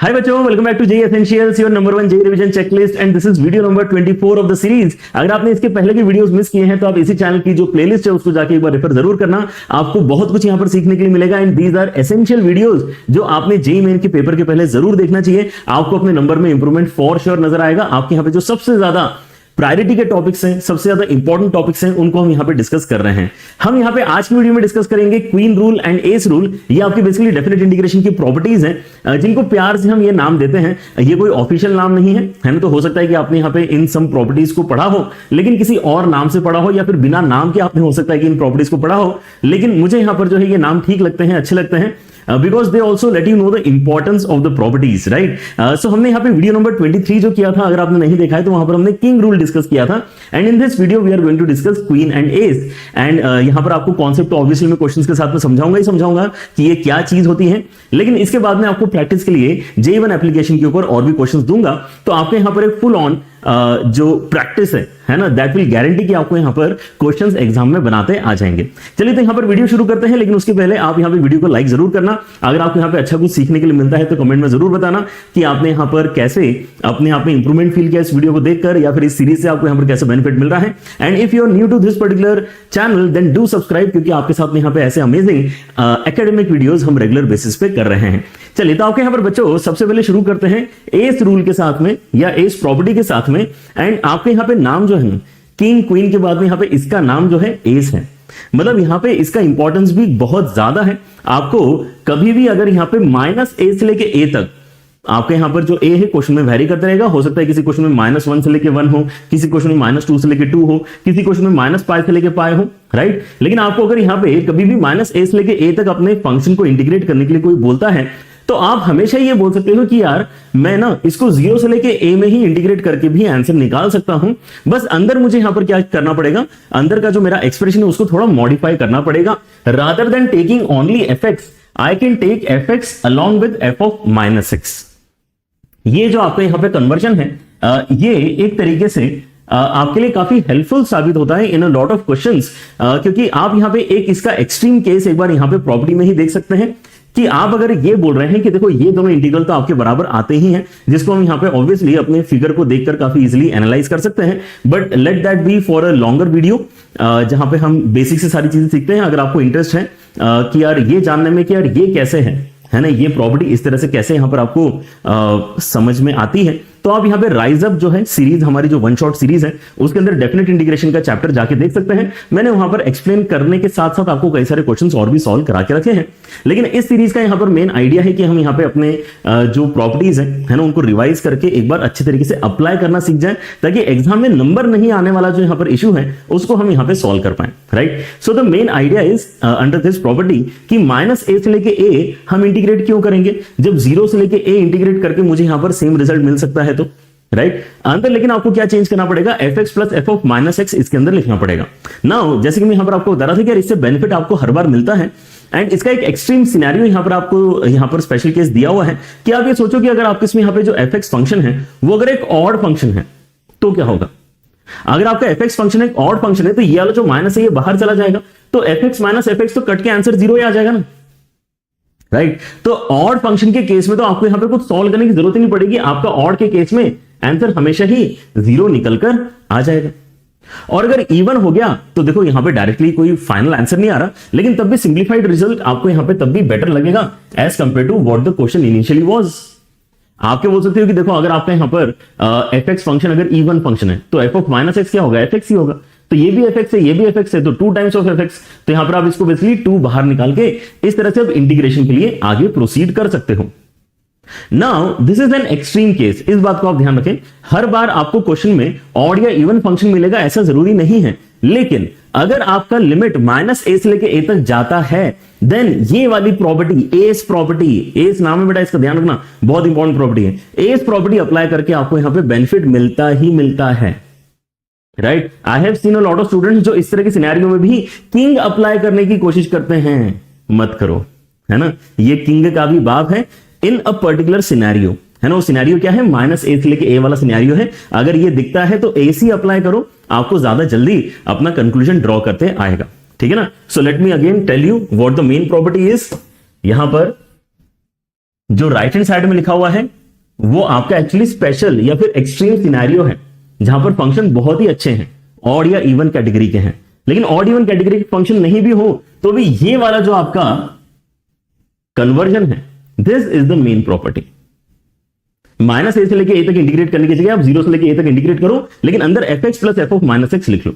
हाय बच्चों, welcome back to JEE essentials, your number 1 JEE revision checklist and this is video number 24 of the series. अगर आपने इसके पहले के वीडियोस मिस किए हैं तो आप इसी चैनल की जो प्लेलिस्ट है उसको जाके एक बार रेफर जरूर करना। आपको बहुत कुछ यहां पर सीखने के लिए मिलेगा and these are essential videos जो आपने जेईई मेन के पेपर के पहले जरूर देखना चाहिए। आपको अपने नंबर में इंप्रूवमेंट फॉर श्योर नजर आएगा। आपके यहाँ पे जो सबसे ज्यादा प्रायोरिटी के टॉपिक्स हैं, सबसे ज्यादा इंपॉर्टेंट टॉपिक्स हैं, उनको हम यहां पे डिस्कस कर रहे हैं। हम यहां पे आज की वीडियो में डिस्कस करेंगे queen rule and S rule. ये आपकी बेसिकली डेफिनेट इंटीग्रेशन की प्रॉपर्टीज हैं जिनको प्यार से हम ये नाम देते हैं। ये कोई ऑफिशियल नाम नहीं है ना, तो हो सकता है कि आपने यहाँ पे इन सम प्रॉपर्टीज को पढ़ा हो लेकिन किसी और नाम से पढ़ा हो, या फिर बिना नाम के आपने हो सकता है कि इन प्रॉपर्टीज को पढ़ा हो। लेकिन मुझे यहाँ पर जो है ये नाम ठीक लगते हैं, अच्छे लगते हैं, because they also let you know the importance of the properties, right? So हमने यहाँ पे वीडियो नंबर 23 जो किया था, अगर आपने नहीं देखा है तो वहां पर हमने किंग रूल डिस्कस किया था and in this video we are going to discuss queen and S. And यहाँ पर आपको कॉन्सेप्ट ऑब्वियसली मैं क्वेश्चंस के साथ में समझाऊंगा ही समझाऊंगा कि ये क्या चीज होती है, लेकिन इसके बाद में आपको प्रैक्टिस के लिए जेईई 1 एप्लीकेशन के ऊपर और भी क्वेश्चंस दूंगा। तो आपके यहाँ पर एक फुल ऑन जो प्रैक्टिस है ना, दैट विल गारंटी कि आपको यहाँ पर क्वेश्चंस एग्जाम में बनाते आ जाएंगे। चलिए तो यहाँ पर वीडियो शुरू करते हैं, लेकिन उसके पहले आप यहाँ पे वीडियो को लाइक जरूर करना। अगर आपको यहाँ पे अच्छा कुछ सीखने के लिए मिलता है तो कमेंट में जरूर बताना कि आपने यहाँ पर कैसे अपने आप में इंप्रूवमेंट फील किया इस वीडियो को देखकर, या फिर इस सीरीज से आपको यहाँ पर कैसे बेनिफिट मिल रहा है। And if you are new to this particular channel then do subscribe, क्योंकि आपके साथ में यहाँ पे ऐसे अमेजिंग एकेडमिक वीडियोस हम रेगुलर बेसिस पे कर रहे हैं। चलिए तो आपके यहाँ पर बच्चों सबसे पहले शुरू करते हैं एस रूल के साथ में या एस प्रॉपर्टी के साथ में। एंड आपके यहाँ पे नाम जो है किंग क्वीन के बाद में यहाँ पे इसका नाम जो है एस है, मतलब यहाँ पे इसका इंपॉर्टेंस भी बहुत ज्यादा है। आपको कभी भी अगर यहाँ पे माइनस ए से लेके ए तक, आपके यहाँ पर जो ए है क्वेश्चन में वेरी करता रहेगा। हो सकता है किसी क्वेश्चन में -1 से लेके 1 हो, किसी क्वेश्चन में -2 से लेके 2 हो, किसी क्वेश्चन में -π से लेके π हो, राइट। लेकिन आपको अगर यहाँ पे कभी भी -a से लेके ए तक अपने फंक्शन को इंटीग्रेट करने के लिए कोई बोलता है तो आप हमेशा ये बोल सकते हो कि यार मैं ना इसको 0 से लेके a में ही इंटीग्रेट करके भी आंसर निकाल सकता हूं, बस अंदर मुझे यहां पर क्या करना पड़ेगा, अंदर का जो मेरा एक्सप्रेशन है उसको थोड़ा मॉडिफाई करना पड़ेगा। Rather than taking only fx, I can take fx along with f of -6। ये जो आपका यहां पे कन्वर्जन है ये एक तरीके से आपके लिए काफी हेल्पफुल साबित होता है इन अ लॉट ऑफ क्वेश्चंस, क्योंकि आप यहां पे एक इसका एक्सट्रीम केस एक बार यहां पे प्रॉपर्टी में ही देख सकते हैं कि आप अगर ये बोल रहे हैं कि देखो ये दोनों इंटीग्रल तो आपके बराबर आते ही हैं, जिसको हम यहाँ पे ऑब्वियसली अपने फिगर को देखकर काफी इजीली एनालाइज कर सकते हैं। But let that be for a longer video जहां पे हम बेसिक से सारी चीजें सीखते हैं। अगर आपको इंटरेस्ट है कि यार ये जानने में कि यार ये कैसे है ना, ये प्रॉपर्टी इस तरह से कैसे यहां पर आपको समझ में आती है, तो आप यहाँ पे राइज अप जो है सीरीज, हमारी जो वन शॉट सीरीज है उसके अंदर डेफिनेट इंटीग्रेशन का चैप्टर जाके देख सकते हैं। मैंने वहां पर एक्सप्लेन करने के साथ साथ आपको कई सारे क्वेश्चंस और भी सॉल्व करा के रखे हैं। लेकिन इस सीरीज का यहाँ पर मेन आइडिया है कि हम यहाँ पे अपने जो प्रॉपर्टीज है ना उनको रिवाइज करके एक बार अच्छे तरीके से अप्लाई करना सीख जाए, ताकि एग्जाम में नंबर नहीं आने वाला जो यहाँ पर इशू है उसको हम यहाँ पे सॉल्व कर पाए, right. So the main idea is under this property कि -a से लेके a हम इंटीग्रेट क्यों करेंगे, जब 0 से लेके a इंटीग्रेट करके मुझे यहाँ पर सेम रिजल्ट मिल सकता है तो, राइट। अंदर लेकिन आपको क्या चेंज करना पड़ेगा, fx plus f of -x इसके अंदर लिखना पड़ेगा। नाउ जैसे कि मैं यहां पर आपको बता रहा था कि यार इससे बेनिफिट आपको हर बार मिलता है एंड इसका एक एक्सट्रीम सिनेरियो यहां पर आपको यहां पर स्पेशल केस दिया हुआ है कि आप ये सोचो कि अगर आपके इसमें यहां पे जो fx फंक्शन है वो अगर एक ऑड फंक्शन है तो क्या होगा। अगर आपका fx फंक्शन एक ऑड फंक्शन है तो ये वाला जो माइनस है ये बाहर चला जाएगा, तो fx माइनस fx तो कट के आंसर 0 ही आ जाएगा ना, राइट। तो ऑड फंक्शन के केस में तो आपको यहां पे कुछ सॉल्व करने की जरूरत ही नहीं पड़ेगी, आपका ऑड के केस में आंसर हमेशा ही 0 निकलकर आ जाएगा। और अगर इवन हो गया तो देखो यहां पे डायरेक्टली कोई फाइनल आंसर नहीं आ रहा, लेकिन तब भी सिंप्लीफाइड रिजल्ट आपको यहां पे तब भी बेटर लगेगा as compare to what the question initially was. आपके बोल सकते हो कि देखो अगर आपका यहां पर fx फंक्शन अगर इवन फंक्शन है तो f ऑफ -x क्या होगा, fx ही होगा, तो ये भी fx है ये भी fx है, तो 2 टाइम्स ऑफ fx, तो यहां पर आप इसको बेसिकली 2 बाहर निकाल के इस तरह से आप इंटीग्रेशन के लिए आगे प्रोसीड कर सकते हो। Now this is an extreme case, इस बात को आप ध्यान रखें। हर बार आपको क्वेश्चन में ऑड या इवन फंक्शन मिलेगा ऐसा जरूरी नहीं है, लेकिन अगर आपका लिमिट -a से लेके a तक जाता है देन ये वाली प्रॉपर्टी एस प्रॉपर्टी, एस नाम है बेटा इसका ध्यान रखना, बहुत इंपॉर्टेंट प्रॉपर्टी है। एस प्रॉपर्टी अप्लाई करके आपको यहां पे बेनिफिट मिलता ही मिलता है, right. I have seen a lot of students जो इस तरह के सिनेरियो में भी किंग अप्लाई करने की कोशिश करते हैं, मत करो, है ना। ये किंग का भी बाप है इन अ पर्टिकुलर सिनेरियो, है ना। वो सिनेरियो क्या है, -a से लेके a वाला सिनेरियो है। अगर ये दिखता है तो AC अप्लाई करो, आपको ज्यादा जल्दी अपना कंक्लूजन ड्रॉ करते आएगा, ठीक है ना। So let me again tell you what the main property is. यहां पर जो राइट हैंड साइड में लिखा हुआ है वो आपका एक्चुअली स्पेशल या फिर एक्सट्रीम सिनेरियो है जहां पर फंक्शन बहुत ही अच्छे हैं, ऑड या इवन कैटेगरी के हैं। लेकिन ऑड इवन कैटेगरी के फंक्शन नहीं भी हो तो भी ये वाला जो आपका कन्वर्जन है, this is the main property. Minus a से लेके ए तक इंटीग्रेट करने की जगह आप जीरो से लेके ए तक इंटीग्रेट करो, लेकिन अंदर F x plus F of minus x लिख लो।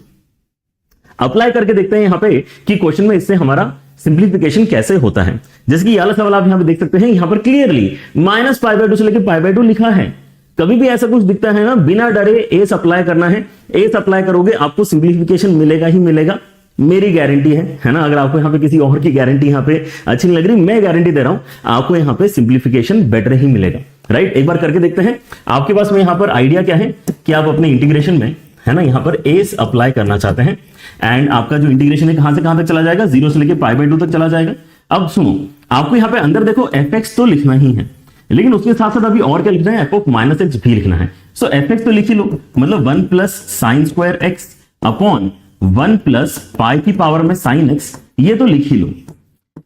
अप्लाई करके देखते हैं यहां पे कि क्वेश्चन में इससे हमारा सिंप्लीफिकेशन कैसे होता है। जैसे कि ये वाला सवाल आप यहां पे देख सकते हैं, यहां पर क्लियरली माइनस पाई बाय 2 से लेके पाई बाय 2 लिखा है। कभी भी ऐसा कुछ दिखता है ना, बिना डरे एस अप्लाई करना है। एस अप्लाई करोगे आपको सिंप्लीफिकेशन मिलेगा ही मिलेगा, मेरी गारंटी है ना। अगर आपको यहां पे किसी और की गारंटी यहां पे अच्छी नहीं लग रही, मैं गारंटी दे रहा हूं आपको यहां पे सिंप्लीफिकेशन बेटर ही मिलेगा, राइट। एक बार करके देखते हैं। आपके पास में यहां पर आइडिया क्या है कि आप अपने इंटीग्रेशन में है ना यहां पर एस अप्लाई करना चाहते हैं, एंड आपका जो इंटीग्रेशन है कहां से कहां तक चला जाएगा, 0 से लेके पाई बाय 2 तक चला जाएगा। अब सुनो, आपको यहां पे अंदर देखो एफ एक्स तो लिखना ही है, लेकिन उसके साथ साथ अभी और क्या लिखना है, एफ ऑफ माइनस एक्स भी लिखना है। सो एफ एक्स तो लिख ही लो, मतलब 1 plus sine square x upon 1 plus pi की पावर में साइन एक्स, ये तो लिख ही लो।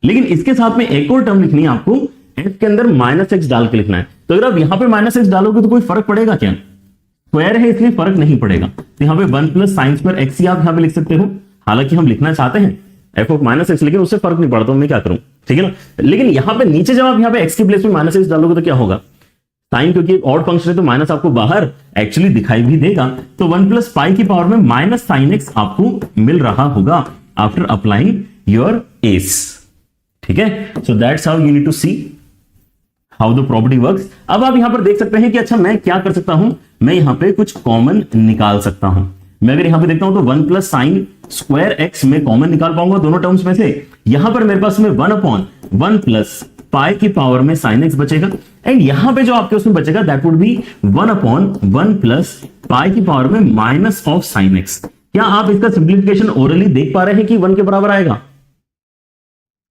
लेकिन इसके साथ में एक और टर्म लिखनी है आपको, एफ के अंदर माइनस एक्स डाल के लिखना है। तो अगर आप यहां पे माइनस एक्स डालोगे तो कोई फर्क पड़ेगा क्या, स्क्वायर है इसलिए फर्क नहीं पड़ेगा। तो यहां पे 1 प्लस साइन स्क्वायर एक्स ही आप यहां पे लिख सकते हो। हालांकि हम लिखना चाहते हैं एफ ऑफ माइनस एक्स, लेकिन उससे फर्क नहीं पड़ता, मैं क्या करूं, ठीक है ना। लेकिन यहां पे नीचे जब आप यहां पे एक्स के प्लेस में माइनस एक्स डालोगे तो क्या होगा, साइन क्योंकि एक ऑड फंक्शन है तो माइनस आपको बाहर एक्चुअली दिखाई भी देगा। तो 1 प्लस पाई की पावर में माइनस साइन एक्स आपको मिल रहा होगा आफ्टर अप्लाइंग योर एस, ठीक है। So that's how you need to see how the property works. अब आप यहां पर देख सकते हैं कि अच्छा मैं क्या कर सकता हूं, मैं यहां पे कुछ कॉमन निकाल सकता हूं। मैं अगर यहां पे देखता हूं तो 1 प्लस साइन स्क्वायर एक्स में कॉमन निकाल पाऊंगा दोनों टर्म्स में से। यहां पर मेरे पास में 1 अपॉन 1 प्लस पाई की पावर में साइन एक्स बचेगा, एंड यहां पे जो आपके उसमें बचेगा that would be 1 upon 1 plus pi की पावर में माइनस ऑफ साइन एक्स। क्या आप इसका सिंप्लीफिकेशन ओरली देख पा रहे हैं कि 1 के बराबर आएगा।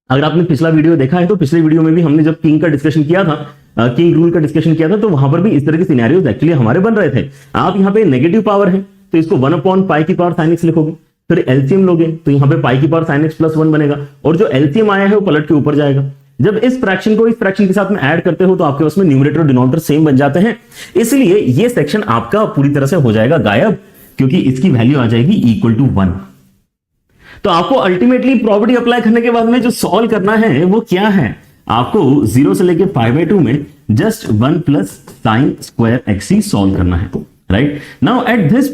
अगर आपने पिछला वीडियो देखा है तो पिछले वीडियो में भी हमने जब किंग का डिस्कशन किया था, किंग रूल का डिस्कशन किया था, तो वहां पर भी इस तरह के सिनेरियोज एक्चुअली हमारे बन रहे थे। आप यहां पे नेगेटिव पावर है तो इसको 1 अपॉन पाई की पावर साइन एक्स लिखोगे, फिर एलसीएम लोगे तो यहां पे पाई की पावर साइन एक्स प्लस 1 बनेगा, और जो एलसीएम आया है वो पलट के ऊपर जाएगा। जब इस फ्रैक्शन को इस फ्रैक्शन के साथ में ऐड करते हो तो आपके पास में न्यूमरेटर और डिनोमिनेटर सेम बन जाते हैं, इसलिए ये सेक्शन आपका पूरी तरह से हो जाएगा गायब, क्योंकि इसकी वैल्यू आ जाएगी इक्वल टू 1। तो आपको अल्टीमेटली प्रॉपर्टी अप्लाई करने के बाद में जो सॉल्व करना है वो क्या है, आपको 0 से लेके पाई बाय 2 में just 1 plus sine square x ही सॉल्व करना है, right. Now at this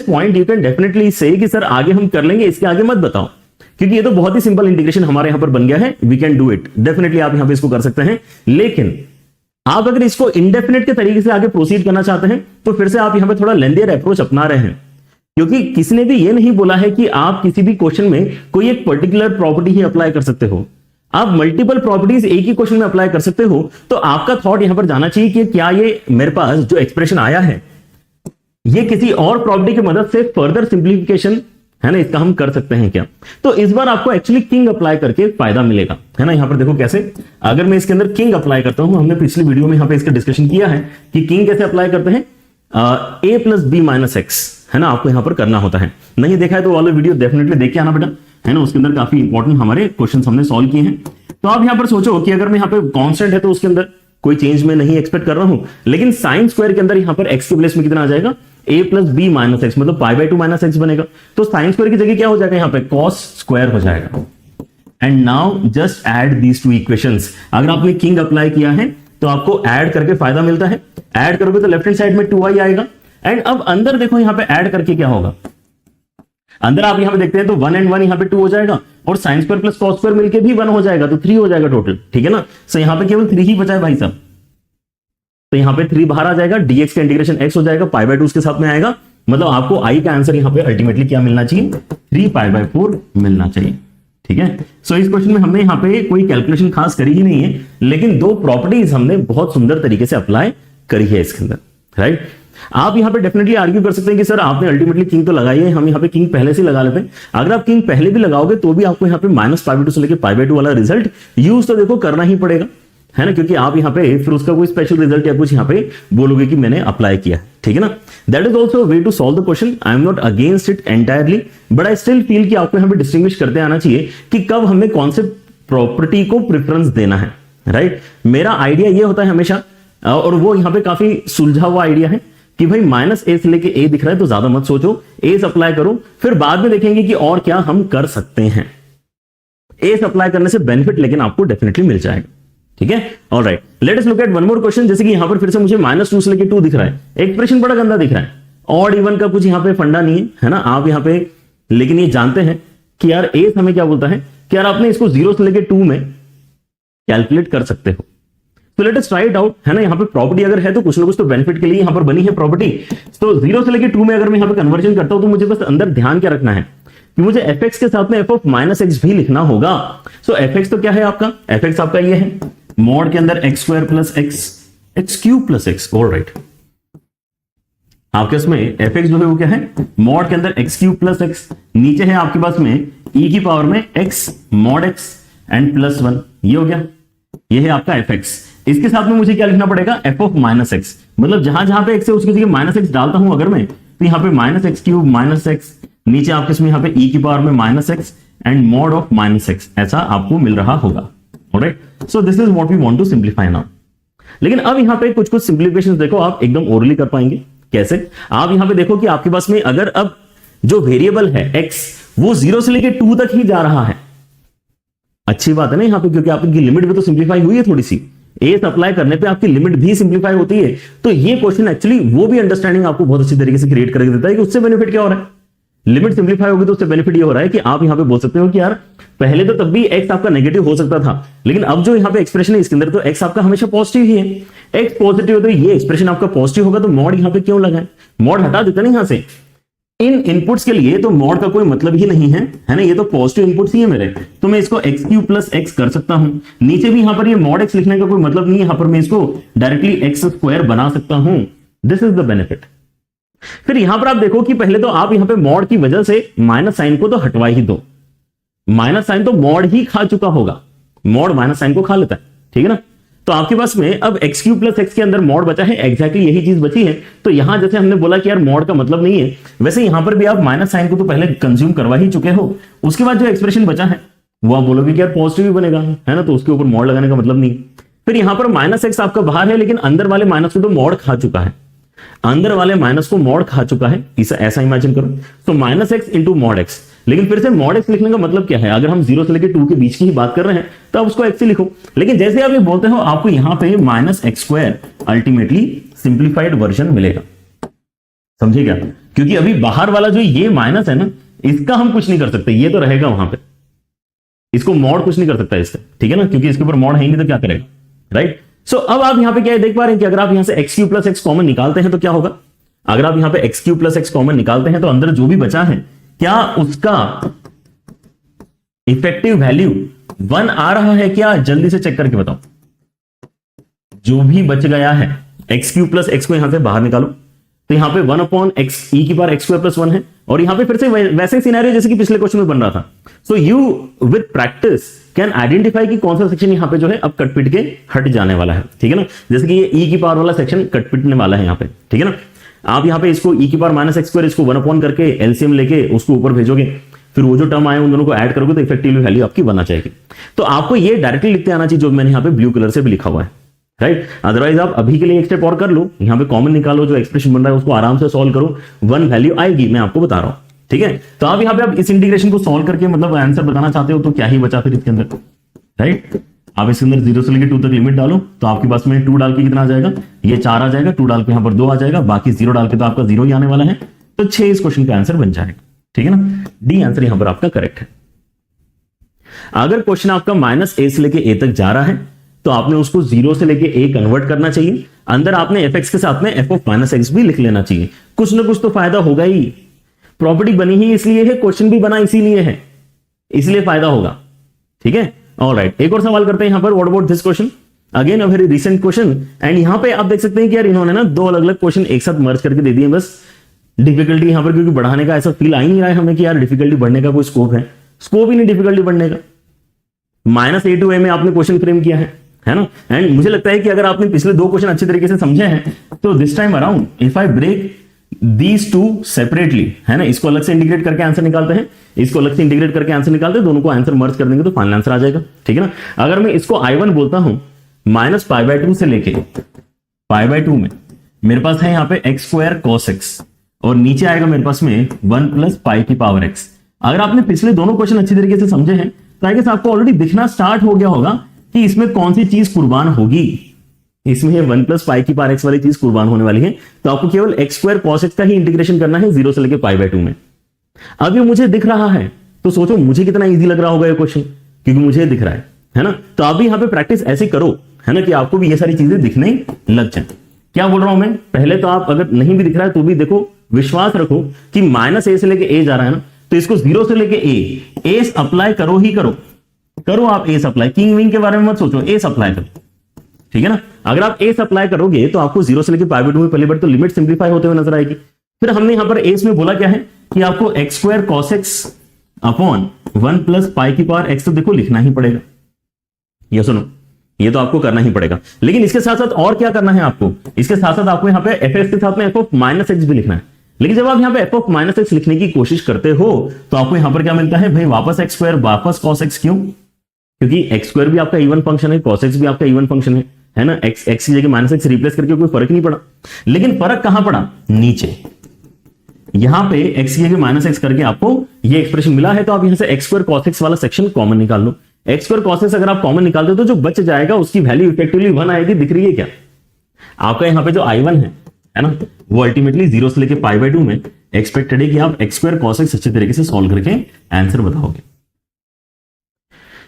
point you can definitely say कि सर आगे हम कर लेंगे, इसके आगे मत बताओ, क्योंकि ये तो बहुत ही सिंपल इंटीग्रेशन हमारे यहां पर बन गया है, we can do it. Definitely आप यहां पे इसको कर सकते हैं, लेकिन आप अगर इसको इंडेफिनेट के तरीके से आगे प्रोसीड करना चाहते हैं तो फिर से आप यहां पे थोड़ा लेंदियर अप्रोच अपना रहे हैं, क्योंकि किसी ने भी ये नहीं बोला है कि आप किसी भी क्वेश्चन में कोई एक पर्टिकुलर प्रॉपर्टी ही अप्लाई कर सकते हो। आप मल्टीपल प्रॉपर्टीज एक ही क्वेश्चन में अप्लाई कर सकते हो। तो आपका थॉट यहां पर जाना चाहिए कि क्या ये मेरे पास जो एक्सप्रेशन आया है ये किसी और प्रॉपर्टी की मदद से फर्दर सिंप्लीफिकेशन है ना इसका हम कर सकते हैं क्या। तो इस बार आपको एक्चुअली किंग अप्लाई करके फायदा मिलेगा, है ना। यहां पर देखो कैसे, अगर मैं इसके अंदर किंग अप्लाई करता हूं, हमने पिछली वीडियो में यहां पे इसका डिस्कशन किया है कि किंग कैसे अप्लाई करते हैं, a plus b minus x, है ना, आपको यहां पर करना होता है। नहीं देखा है तो वाला वीडियो डेफिनेटली देख के आना बेटा, है ना। उसके अंदर काफी इंपॉर्टेंट हमारे क्वेश्चन हमने सॉल्व किए हैं। तो आप यहां पर सोचो कि अगर मैं यहां पे कांस्टेंट है तो उसके अंदर कोई चेंज मैं नहीं एक्सपेक्ट कर रहा हूं, लेकिन साइन स्क्वायर के अंदर यहां पर एक्स के प्लेस में कितना आ जाएगा, a plus b minus x, मतलब पाई बाय 2 माइनस एक्स बनेगा। तो साइन स्क्वायर की जगह क्या हो जाएगा, यहां पे कॉस स्क्वायर हो जाएगा। And now just add these two equations. अगर आपने किंग अप्लाई किया है तो आपको ऐड करके फायदा मिलता है। ऐड करोगे तो लेफ्ट हैंड साइड में 2y आएगा, एंड अब अंदर देखो यहां पे ऐड करके क्या होगा, अंदर आप यहां पे देखते हैं तो 1 and 1 यहां पे 2 हो जाएगा, और sine square plus cos square मिलके भी 1 हो जाएगा, तो 3 हो जाएगा टोटल, ठीक है ना। सो यहां पे केवल 3 ही बचा है भाई साहब, तो यहां पे 3 बाहर आ जाएगा, dx का इंटीग्रेशन x हो जाएगा, पाई बाय 2 उसके साथ में आएगा, मतलब आपको i का आंसर यहां पे अल्टीमेटली क्या मिलना चाहिए, 3 पाई बाय 4 मिलना चाहिए, ठीक है। सो इस क्वेश्चन में हमने यहां पे कोई कैलकुलेशन खास करी ही नहीं है, लेकिन दो प्रॉपर्टीज हमने बहुत सुंदर तरीके से अप्लाई करी है इसके अंदर, राइट। आप यहां पे डेफिनेटली आर्ग्यू कर सकते हैं कि सर आपने अल्टीमेटली किंग तो लगाई है, हम यहां पे किंग पहले से लगा लेते हैं। अगर आप किंग पहले भी लगाओगे तो भी आपको यहां पे माइनस पाई बाय 2 से लेकर पाई बाय 2 वाला रिजल्ट यूज तो देखो करना ही पड़ेगा, है ना, क्योंकि आप यहां पे फिर उसका कोई स्पेशल रिजल्ट या कुछ यहां पे बोलोगे कि मैंने अप्लाई किया, ठीक है ना। That is also way to solve the question. I am not against it entirely, but I still feel कि आपको यहां पे डिस्टिंग्विश करते आना चाहिए कि कब हमें कौन से प्रॉपर्टी को प्रेफरेंस देना है, राइट। मेरा आइडिया ये होता है हमेशा और वो यहां पे काफी सुलझा हुआ आइडिया है कि भाई माइनस ए से लेके ए दिख रहा है तो ज्यादा मत सोचो, ए अप्लाई करो, फिर बाद में देखेंगे कि और क्या हम कर सकते हैं। ए अप्लाई करने से बेनिफिट लेकिन आपको डेफिनेटली मिल जाएगा, ठीक है। Alright, let us look at one more question. जैसे कि यहां पर फिर से मुझे -2 से लेके 2 दिख रहा है, एक्सप्रेशन बड़ा गंदा दिख रहा है, ऑड इवन का कुछ यहां पे फंडा नहीं है ना आप यहां पे, लेकिन ये जानते हैं कि यार ए हमें क्या बोलता है कि यार आपने इसको 0 से लेके 2 में कैलकुलेट कर सकते हो। तो late us try it out, है ना। यहां पे प्रॉपर्टी अगर है तो कुछ ना कुछ तो बेनिफिट के लिए यहां पर बनी है प्रॉपर्टी। तो 0 से लेके 2 में अगर मैं यहां पे कन्वर्जन करता हूं तो मुझे बस अंदर ध्यान क्या रखना है कि मुझे fx के साथ में f ऑफ -x भी लिखना होगा। सो fx तो क्या है आपका, fx आपका ये है मॉड के अंदर x square plus x cube plus x। Alright, आपके इसमें fx जो है वो क्या है, मॉड के अंदर x क्यूब प्लस x, नीचे है आपके पास में e की पावर में x mod x and plus 1, ये हो गया, ये है आपका fx। इसके साथ में मुझे क्या लिखना पड़ेगा, f ऑफ -x, मतलब जहां जहां पे x है उसकी जगह -x डालता हूं अगर मैं, तो यहां पे -x क्यूब -x, नीचे आपके इसमें यहां पे e की पावर में -x and mod of -x, ऐसा आपको मिल रहा होगा। Alright, so this is what we want to simplify now. लेकिन अब यहां पे कुछ सिंप्लीफिकेशंस देखो आप एकदम ओरली कर पाएंगे कैसे। आप यहां पे देखो कि आपके पास में अगर अब जो वेरिएबल है x वो 0 से लेके 2 तक ही जा रहा है, अच्छी बात है ना यहां पे, क्योंकि आपकी लिमिट भी तो सिंप्लीफाई हुई है थोड़ी सी, ए अप्लाई करने पे आपकी लिमिट भी सिंप्लीफाई होती है। तो ये क्वेश्चन एक्चुअली वो भी अंडरस्टैंडिंग आपको बहुत अच्छी तरीके से क्रिएट करके देता है कि उससे बेनिफिट क्या हो रहा है, लिमिट सिंप्लीफाई होगी तो उससे बेनिफिट ये हो रहा है कि आप यहां पे बोल सकते हो कि यार पहले तो तब भी x आपका नेगेटिव हो सकता था, लेकिन अब जो यहां पे एक्सप्रेशन है इसके अंदर तो x आपका हमेशा पॉजिटिव ही है। x पॉजिटिव है तो ये एक्सप्रेशन आपका पॉजिटिव होगा, तो मॉड यहां पे क्यों लगा है, मॉड हटा देता ना यहां से। इन इनपुट्स के लिए तो मॉड का कोई मतलब ही नहीं है, है ना, ये तो पॉजिटिव इनपुट्स ही है मेरे, तो मैं इसको x क्यूब प्लस x कर सकता हूं। नीचे भी यहां पर ये मॉड x लिखने का कोई मतलब नहीं है, यहां पर मैं इसको डायरेक्टली x स्क्वायर बना सकता हूं। This is the benefit. फिर यहां पर आप देखो कि पहले तो आप यहां पे मॉड की वजह से माइनस साइन को तो हटवा ही दो, माइनस साइन तो मॉड ही खा चुका होगा, मॉड माइनस साइन को खा लेता है, ठीक है ना। तो आपके पास में अब x क्यूब प्लस x के अंदर मॉड बचा है, एग्जैक्टली यही चीज बची है। तो यहां जैसे हमने बोला कि यार मॉड का मतलब नहीं है, वैसे यहां पर भी आप माइनस साइन को तो पहले कंज्यूम करवा ही चुके हो, उसके बाद जो एक्सप्रेशन बचा है वो आप बोलोगे कि यार पॉजिटिव ही बनेगा, है ना, तो उसके ऊपर मॉड लगाने का मतलब नहीं। फिर यहां पर -x आपका बाहर है, लेकिन अंदर वाले माइनस को तो मॉड खा चुका है, अंदर वाले माइनस को मॉड खा चुका है, ऐसा इमेजिन करो। तो -x इंटू मॉड x, लेकिन फिर से मॉड x लिखने का मतलब क्या है, अगर हम 0 से लेकर 2 के बीच की ही बात कर रहे हैं तो आप उसको x से लिखो। लेकिन जैसे आप ये बोलते हो आपको यहां पे -x² अल्टीमेटली सिंप्लीफाइड वर्जन मिलेगा, समझिएगा, क्योंकि अभी बाहर वाला जो ये माइनस है ना, इसका हम कुछ नहीं कर सकते, ये तो रहेगा वहां पे, इसको मॉड कुछ नहीं कर सकता इसका, ठीक है ना, क्योंकि इसके ऊपर मॉड है ही नहीं तो क्या करेगा, राइट। सो अब आप यहां पे क्या देख पा रहे हैं कि अगर आप यहां से x cube plus x common निकालते हैं तो क्या होगा, अगर आप यहां पे x cube plus x common निकालते हैं तो अंदर जो भी बचा है क्या उसका इफेक्टिव वैल्यू 1 आ रहा है क्या, जल्दी से चेक करके बताओ। जो भी बच गया है x क्यूब प्लस x को यहां से बाहर निकालो, तो यहां पे 1 अपॉन x e की पावर x स्क्वायर प्लस 1 है, और यहां पे फिर से वैसे सिनेरियो जैसे कि पिछले क्वेश्चन में बन रहा था। So you with practice can identify कि कौन सा सेक्शन यहां पे जो है अब कट पिट के हट जाने वाला है, ठीक है ना। जैसे कि ये e की पावर वाला सेक्शन कट पिटने वाला है यहां पे, ठीक है ना। आप यहां पे इसको e की पावर -x स्क्वायर इसको 1 अपॉन करके एलसीएम लेके उसको ऊपर भेजोगे, फिर वो जो टर्म आए उन दोनों को ऐड करोगे तो इफेक्टिव वैल्यू आपकी बना जाएगी। तो आपको ये डायरेक्टली लिखते आना चाहिए, जो मैंने यहां पे ब्लू कलर से भी लिखा हुआ है, राइट। अदरवाइज आप अभी के लिए एक स्टेप और कर लो, यहां पे कॉमन निकालो, जो एक्सप्रेशन बन रहा है उसको आराम से सॉल्व करो, 1 वैल्यू आएगी, मैं आपको बता रहा हूं, ठीक है। तो आप यहां पे आप इस इंटीग्रेशन को सॉल्व करके मतलब आंसर बताना चाहते हो तो क्या ही बचा फिर इसके अंदर, राइट। आप इसके अंदर 0 से लेकर 2 तक लिमिट डालो, तो आपके पास में 2 डाल के कितना आ जाएगा, ये 4 आ जाएगा, 2 डाल के यहां पर 2 आ जाएगा, बाकी 0 डाल के तो आपका 0 ही आने वाला है, तो 6 इस क्वेश्चन का आंसर बन जाएगा, ठीक है ना। डी आंसर यहां पर आपका करेक्ट है। अगर क्वेश्चन आपका -a से लेके a तक जा रहा है तो आपने उसको 0 से लेके a कन्वर्ट करना चाहिए, अंदर आपने fx के साथ में f ऑफ -x भी लिख लेना चाहिए, कुछ ना कुछ तो फायदा होगा ही, प्रॉपर्टी बनी ही इसलिए है, क्वेश्चन भी बना इसीलिए है, इसलिए फायदा होगा, ठीक है। ऑलराइट, एक और सवाल करते हैं यहां पर, what about this question, again a very recent question, and यहां पे आप देख सकते हैं कि यार इन्होंने ना 2 अलग अलग क्वेश्चन एक साथ मर्ज करके दे दिए, बस डिफिकल्टी यहां पर क्योंकि बढ़ाने का ऐसा फील आ ही नहीं रहा है हमें कि यार डिफिकल्टी बढ़ने का कोई स्कोप है, स्कोप ही नहीं डिफिकल्टी बढ़ने का। -a to a में आपने क्वेश्चन फ्रेम किया है ना, एंड मुझे लगता है कि अगर आपने पिछले 2 क्वेश्चन अच्छे तरीके से समझे हैं तो this time around if I break these 2 separately, है ना, इसको अलग से इंटीग्रेट करके आंसर निकालते हैं, इसको अलग से इंटीग्रेट करके आंसर निकालते हैं, दोनों को आंसर मर्ज कर देंगे तो फाइनल आंसर आ जाएगा, ठीक है ना। अगर मैं इसको I1 बोलता हूं -π/2 से लेके पाई बाय 2 में मेरे पास है यहाँ पे एक्स स्क्वायर कॉस एक्स और नीचे आएगा मेरे पास में 1 प्लस पाई की पावर एक्स। अगर आपने पिछले दोनों क्वेश्चन अच्छी तरीके से समझे हैं तो आई गेस आपको ऑलरेडी दिखना स्टार्ट हो गया होगा कि इसमें कौन सी चीज कुर्बान होगी। इसमें 1 प्लस पाई की पावर एक्स वाली चीज कुर्बान होने वाली है, तो आपको केवल एक्स स्क्वायर कॉस एक्स का ही इंटीग्रेशन करना है 0 से लेके पाई बाय 2 में। अब ये मुझे दिख रहा है तो सोचो मुझे कितना इजी लग रहा होगा ये क्वेश्चन, क्योंकि मुझे दिख रहा है ना। तो आप भी यहाँ पे प्रैक्टिस ऐसे करो, है ना, कि आपको भी ये सारी चीजें दिखने लग जाए। क्या बोल रहा हूं मैं, पहले तो आप अगर नहीं भी दिख रहा है तो भी देखो, विश्वास रखो कि माइनस ए से लेके ए जा रहा है ना, तो इसको 0 से लेके ए अप्लाई करो ही करो आप ए अप्लाई, किंग विंग के बारे में मत सोचो, ए अप्लाई करो, ठीक है ना। अगर आप ए अप्लाई करोगे तो आपको 0 से लेके पाई बाय 2 में पहली बार तो लिमिट सिंप्लीफाई होते हुए नजर आएगी। फिर हमने यहां पर एस में बोला क्या है कि आपको x square cos x upon 1 plus pi की पावर एक्स तो देखो लिखना ही पड़ेगा, ये सुनो, ये तो आपको करना ही पड़ेगा। लेकिन इसके साथ साथ और क्या करना है आपको, इसके साथ साथ आपको यहाँ पे एफ एक्स के साथ में एफ ऑफ माइनस एक्स भी लिखना है। लेकिन जब आप यहाँ पे एफ ऑफ माइनस एक्स लिखने की कोशिश करते हो तो आपको यहाँ पर क्या मिलता है भाई, वापस एक्स स्क्वायर वापस कॉस एक्स। क्यों? क्योंकि एक्स स्क्वायर भी आपका इवन फंक्शन है, कॉस एक्स भी आपका इवन फंक्शन है ना। एक्स की जगह माइनस एक्स रिप्लेस करके कोई फर्क नहीं पड़ा, लेकिन फर्क कहां पड़ा, नीचे। यहां पे एक्स की जगह माइनस एक्स करके आपको ये एक्सप्रेशन मिला है, तो आप यहां से एक्स स्क्वायर कॉस एक्स वाला सेक्शन कॉमन निकाल लो। एक्स स्क्वायर कॉस एक्स अगर आप कॉमन निकालते हो तो जो बच जाएगा उसकी वैल्यू इफेक्टिवली 1 आएगी। दिख रही है क्या आपका यहाँ पे जो I1 है ना, वो अल्टीमेटली 0 से लेके पाई बाय 2 में एक्सपेक्टेड है कि आप एक्स स्क्वायर कॉस एक्स अच्छे तरीके से सॉल्व करके आंसर बताओगे।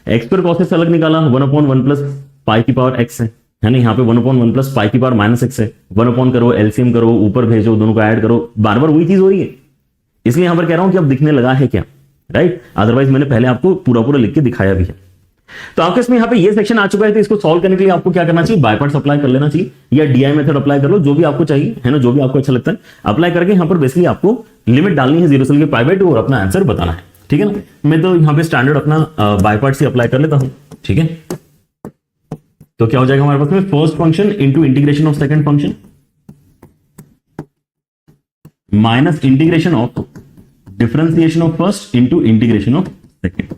एक्स स्क्वायर कॉस एक्स अलग निकाला, 1/1 प्लस पाई की पावर एक्स है ना, यहाँ पे 1/1 प्लस पाई की पावर माइनस एक्स है। 1 करो, एलसीएम करो, ऊपर भेजो, दोनों को ऐड करो, बार बार वही चीज हो रही है, इसलिए यहां पर कह रहा हूं कि अब दिखने लगा है क्या, राइट। अदरवाइज मैंने पहले आपको पूरा लिख के दिखाया भी है। तो आपके इसमें यहाँ पे ये सेक्शन आ चुका है, तो इसको सॉल्व करने के लिए आपको क्या करना चाहिए, बाय पार्ट्स अप्लाई कर लेना चाहिए, या डीआई मेथड अप्लाई कर लो, जो भी आपको चाहिए, है ना, जो भी आपको अच्छा लगता है अप्लाई करके यहाँ पर बेसिकली आपको लिमिट डालनी है 0 से लेके पाई बाय 2 और अपना आंसर बताना है, ठीक है ना। मैं तो यहाँ पे स्टैंडर्ड अपना बाय पार्ट्स ही अप्लाई कर लेता हूँ, ठीक है। तो क्या हो जाएगा हमारे पास में, first function into integration of second function minus integration of differentiation of first into integration of second,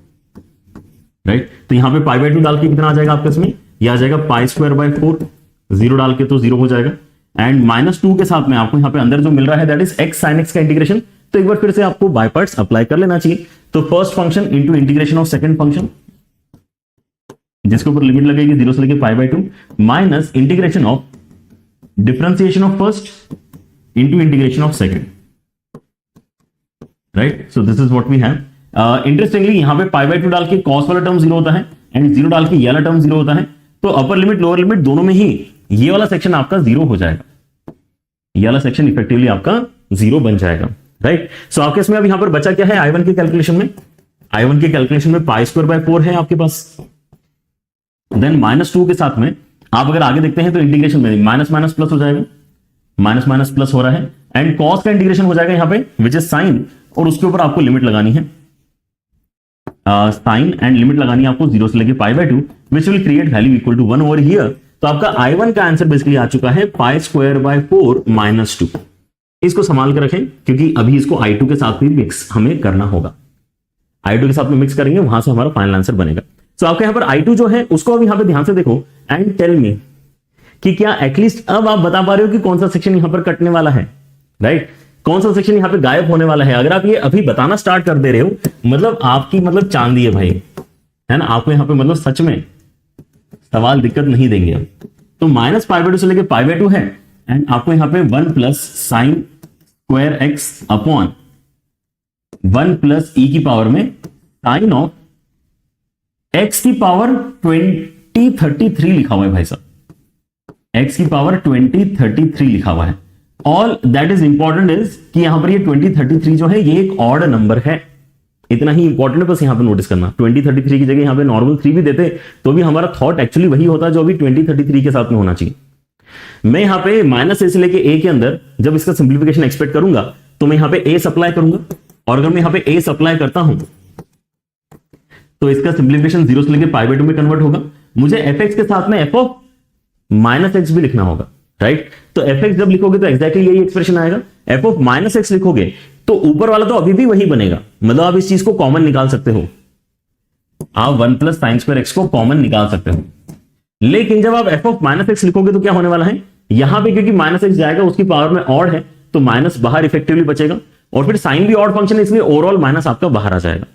right. तो यहां पे पाई बाय 2 डाल के कितना आ जाएगा आपके इसमें, यह आ जाएगा पाई स्क्वायर बाय 4, 0 डाल के तो 0 हो जाएगा, एंड -2 के साथ में आपको यहां पे अंदर जो मिल रहा है that is x sine x का इंटीग्रेशन। तो एक बार फिर से आपको बाय पार्ट्स अप्लाई कर लेना चाहिए। तो first function into integration of second function, जिसके ऊपर लिमिट लगेगी 0 से लेके pi by 2, minus integration of differentiation of first into integration of second, right. So this is what we have. Interestingly यहां पे पाई बाय 2 डाल के कॉस वाला टर्म 0 होता है एंड 0 डाल के ये वाला टर्म 0 होता है, तो अपर लिमिट लोअर लिमिट दोनों में ही ये वाला सेक्शन आपका 0 हो जाएगा, ये वाला सेक्शन इफेक्टिवली आपका 0 बन जाएगा, राइट। सो आपके इसमें अब यहां पर बचा क्या है, I1 के कैलकुलेशन में पाई स्क्वायर बाय 4 है आपके पास, देन -2 के साथ में आप अगर आगे देखते हैं तो इंटीग्रेशन में माइनस माइनस प्लस हो जाएगा, माइनस माइनस प्लस हो रहा है, एंड कॉस का इंटीग्रेशन हो जाएगा यहां पे विच इज साइन, और उसके ऊपर आपको लिमिट लगानी है साइन, एंड लिमिट लगानी है आपको 0 से लेके pi by 2 which will create value equal to 1 over here. तो आपका I1 का आंसर बेसिकली आ चुका है पाई स्क्वायर बाय 4 -2। इसको संभाल कर रखें क्योंकि अभी इसको I2 के साथ भी मिक्स हमें करना होगा, I2 के साथ में मिक्स करेंगे, वहां से हमारा फाइनल आंसर बनेगा। तो आपके यहां पर I2 जो है उसको अब यहां पे ध्यान से देखो एंड टेल मी कि क्या एटलीस्ट अब आप बता पा रहे हो कि कौन सा सेक्शन यहां पर कटने वाला है, राइट, कौन सा सेक्शन यहां पे गायब होने वाला है। अगर आप ये अभी बताना स्टार्ट कर दे रहे हो मतलब आपकी मतलब चांदी है भाई, है ना, आपको यहां पे मतलब सच में सवाल दिक्कत नहीं देंगे। अब तो माइनस पाई बाय 2 से लेके पाई बाय 2 है, एंड आपको यहां पे 1 plus sine square x upon 1 plus e की पावर में साइन ऑफ एक्स की पावर 2033 लिखा हुआ है भाई साहब, एक्स की पावर 2033 लिखा हुआ है। All that is important is कि यहां पर ये 2033 जो है ये एक ऑड नंबर है, इतना ही इंपॉर्टेंट है बस यहां पे नोटिस करना। 2033 की जगह यहां पे नॉर्मल 3 भी देते तो भी हमारा थॉट एक्चुअली वही होता जो अभी 2033 के साथ में होना चाहिए। मैं यहां पे माइनस ए से लेके ए के अंदर जब इसका सिंप्लीफिकेशन एक्सपेक्ट करूंगा तो मैं यहां पे ए सप्लाई करूंगा, और अगर मैं यहां पे ए सप्लाई करता हूं तो इसका सिंप्लीफिकेशन 0 से लेके पाई बाय 2 में कन्वर्ट होगा। मुझे एफ एक्स के साथ में एफ ऑफ माइनस एक्स भी लिखना होगा, राइट। तो एफ एक्स जब लिखोगे तो एक्जैक्टली यही एक्सप्रेशन आएगा। एफ ऑफ माइनस एक्स लिखोगे तो ऊपर वाला तो अभी भी वही बनेगा, मतलब आप इस चीज को कॉमन निकाल सकते हो, आप 1 प्लस साइन स्क्वायर एक्स को कॉमन निकाल सकते हो। लेकिन जब आप एफ ऑफ माइनस एक्स लिखोगे तो क्या होने वाला है, यहां पे क्योंकि माइनस एक्स जाएगा उसकी पावर में ऑड है तो माइनस बाहर इफेक्टिवली बचेगा, और फिर साइन भी ऑड फंक्शन है इसलिए ओवरऑल माइनस आपका बाहर आ जाएगा।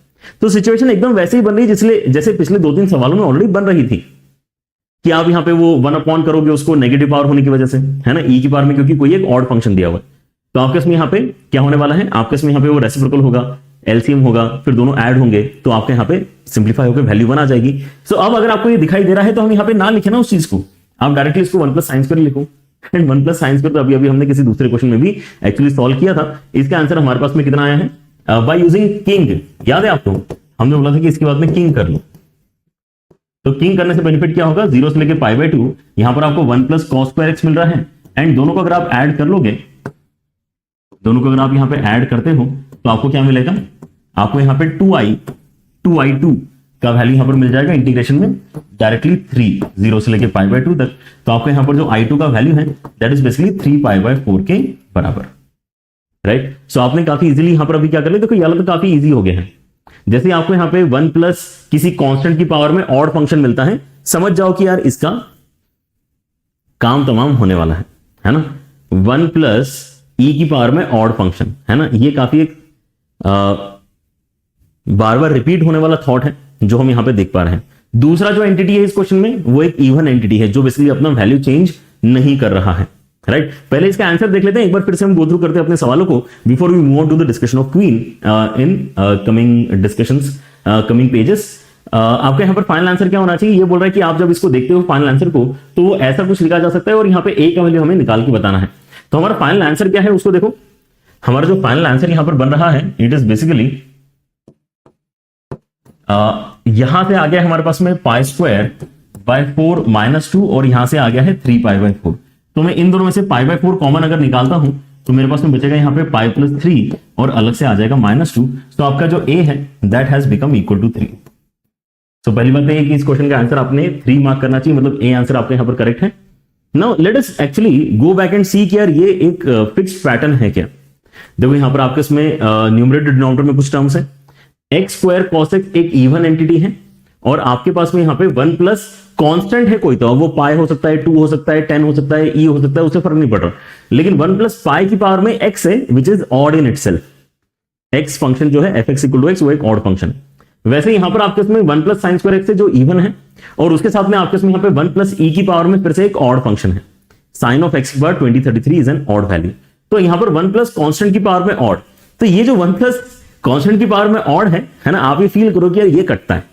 तो सिचुएशन एकदम वैसे ही बन रही है जैसे पिछले 2-3 सवालों में ऑलरेडी बन रही थी कि आप यहां पे वो 1 अपॉन करोगे उसको नेगेटिव पावर होने की वजह से, है ना, ई की पावर में, क्योंकि कोई एक ऑड फंक्शन दिया हुआ है। तो आपके इसमें यहां पे क्या होने वाला है, आपके इसमें यहां पे वो रेसिप्रोकल होगा, एलसीएम होगा, फिर दोनों ऐड होंगे तो आपके यहां पे सिंप्लीफाई होकर वैल्यू 1 आ जाएगी। सो अब अगर आपको ये दिखाई दे रहा है तो हम यहां पे ना लिखे ना उस चीज को, आप डायरेक्टली इसको 1 प्लस साइन स्क्वायर लिखो। एंड 1 प्लस साइन स्क्वायर तो अभी हमने किसी दूसरे क्वेश्चन में भी एक्चुअली सॉल्व किया था। इसका आंसर हमारे पास में कितना आया है, बाय यूजिंग किंग, याद है आपको, हमने बोला था कि इसके बाद में किंग कर लो। तो किंग करने से बेनिफिट क्या होगा, 0 से लेके π/2, यहां पर आपको 1 प्लस कॉस स्क्वायर एक्स मिल रहा है। एंड दोनों को अगर आप ऐड कर लोगे, दोनों को अगर आप यहां पे ऐड करते हो तो आपको क्या मिलेगा, आपको यहां पे 2i2 का वैल्यू यहां पर मिल जाएगा इंटीग्रेशन में डायरेक्टली 3, 0 से लेके π/2 तक। तो आपको यहां पर जो i2 का वैल्यू है दैट इज बेसिकली 3π/4 के बराबर, राइट। सो आपने काफी इजीली यहां पर अभी क्या कर लिया, देखो ये वाला तो काफी इजी हो गया है। जैसे आपको यहां पे 1 प्लस किसी कांस्टेंट की पावर में ऑड फंक्शन मिलता है, समझ जाओ कि यार इसका काम तमाम होने वाला है ना। 1 प्लस ई की पावर में ऑड फंक्शन, है ना, ये काफी एक बार बार रिपीट होने वाला थॉट है जो हम यहां पे देख पा रहे हैं। दूसरा जो एंटिटी है इस क्वेश्चन में वो एक इवन एंटिटी है जो बेसिकली अपना वैल्यू चेंज नहीं कर रहा है, राइट। पहले इसका आंसर देख लेते हैं एक बार, फिर से हम गो थ्रू करते हैं अपने सवालों को before we move on to the discussion of queen in coming discussions, coming pages. आपका यहां पर फाइनल आंसर क्या होना चाहिए, ये बोल रहा है कि आप जब इसको देखते हो फाइनल आंसर को तो वो ऐसा कुछ लिखा जा सकता है और यहां पे ए का वैल्यू हमें निकाल के बताना है। तो हमारा फाइनल आंसर क्या है उसको देखो, हमारा जो फाइनल आंसर यहां पर बन रहा है इट इज बेसिकली यहां से आ गया हमारे पास में π²/4 -2 और यहां से आ गया है 3π/4। तो मैं इन दोनों में से π/4 कॉमन अगर निकालता हूं तो मेरे पास में बचेगा यहां पे π+3 और अलग से आ जाएगा -2। तो आपका जो a है that has become equal to 3। तो पहली बात है कि इस क्वेश्चन का आंसर आपने 3 मार्क करना चाहिए, मतलब ए आंसर आपका यहां पर करेक्ट है। Now let us actually go back and see कि यार ये एक फिक्स्ड पैटर्न है क्या। देखो यहां पर आपके इसमें न्यूमरेटर डिनोमिनेटर में कुछ टर्म्स है, x² cos x एक इवन एंटिटी है और आपके पास में यहां पे 1 प्लस कांस्टेंट है कोई, तो वो पाई हो सकता है, 2 हो सकता है, 10 हो सकता है, e हो सकता है, उससे फर्क नहीं पड़ रहा। लेकिन 1 प्लस पाई की पावर में x है which is odd in itself. x function जो है fx = x वो एक ऑड फंक्शन है। वैसे यहां पर आपके इसमें 1 प्लस साइन स्क्वायर एक्स है जो इवन है और उसके साथ में आपके इसमें यहां पे 1 प्लस ई की पावर में फिर से एक ऑड फंक्शन है, साइन ऑफ x की power 2033 is an odd value. तो यहां पर 1 प्लस कांस्टेंट की पावर में ऑड, तो ये जो 1 प्लस कांस्टेंट की पावर में ऑड है ना, आप ये फील करो कि यार ये कटता है,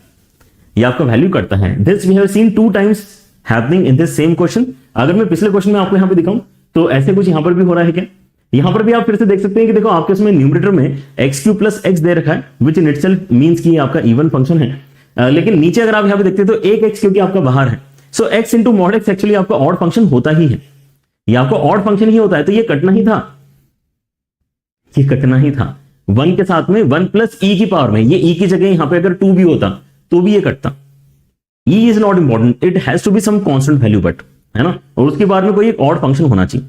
ये आपका वैल्यू कटता है। This we have seen 2 times happening in this same question. अगर मैं पिछले क्वेश्चन में आपको यहां पे दिखाऊं तो ऐसे कुछ यहां पर भी हो रहा है क्या, यहां पर भी आप फिर से देख सकते हैं कि देखो आपके इसमें न्यूमरेटर में x³ + x दे रखा है विच इन इटसेल्फ मींस कि आपका इवन फंक्शन है। लेकिन नीचे अगर आप यहां पे देखते हैं तो एक x क्योंकि आपका बाहर है, सो x * mod x एक्चुअली आपका ऑड फंक्शन होता ही है, ये आपका ऑड फंक्शन ही होता है। तो ये कटना ही था, ये कटना ही था 1 के साथ में 1 प्लस ई की पावर में, ये ई की जगह यहां पे अगर 2 भी होता तो भी ये कटता। E is not important, it has to be some constant value but, है ना, और उसके बाद में कोई एक ऑड फंक्शन होना चाहिए।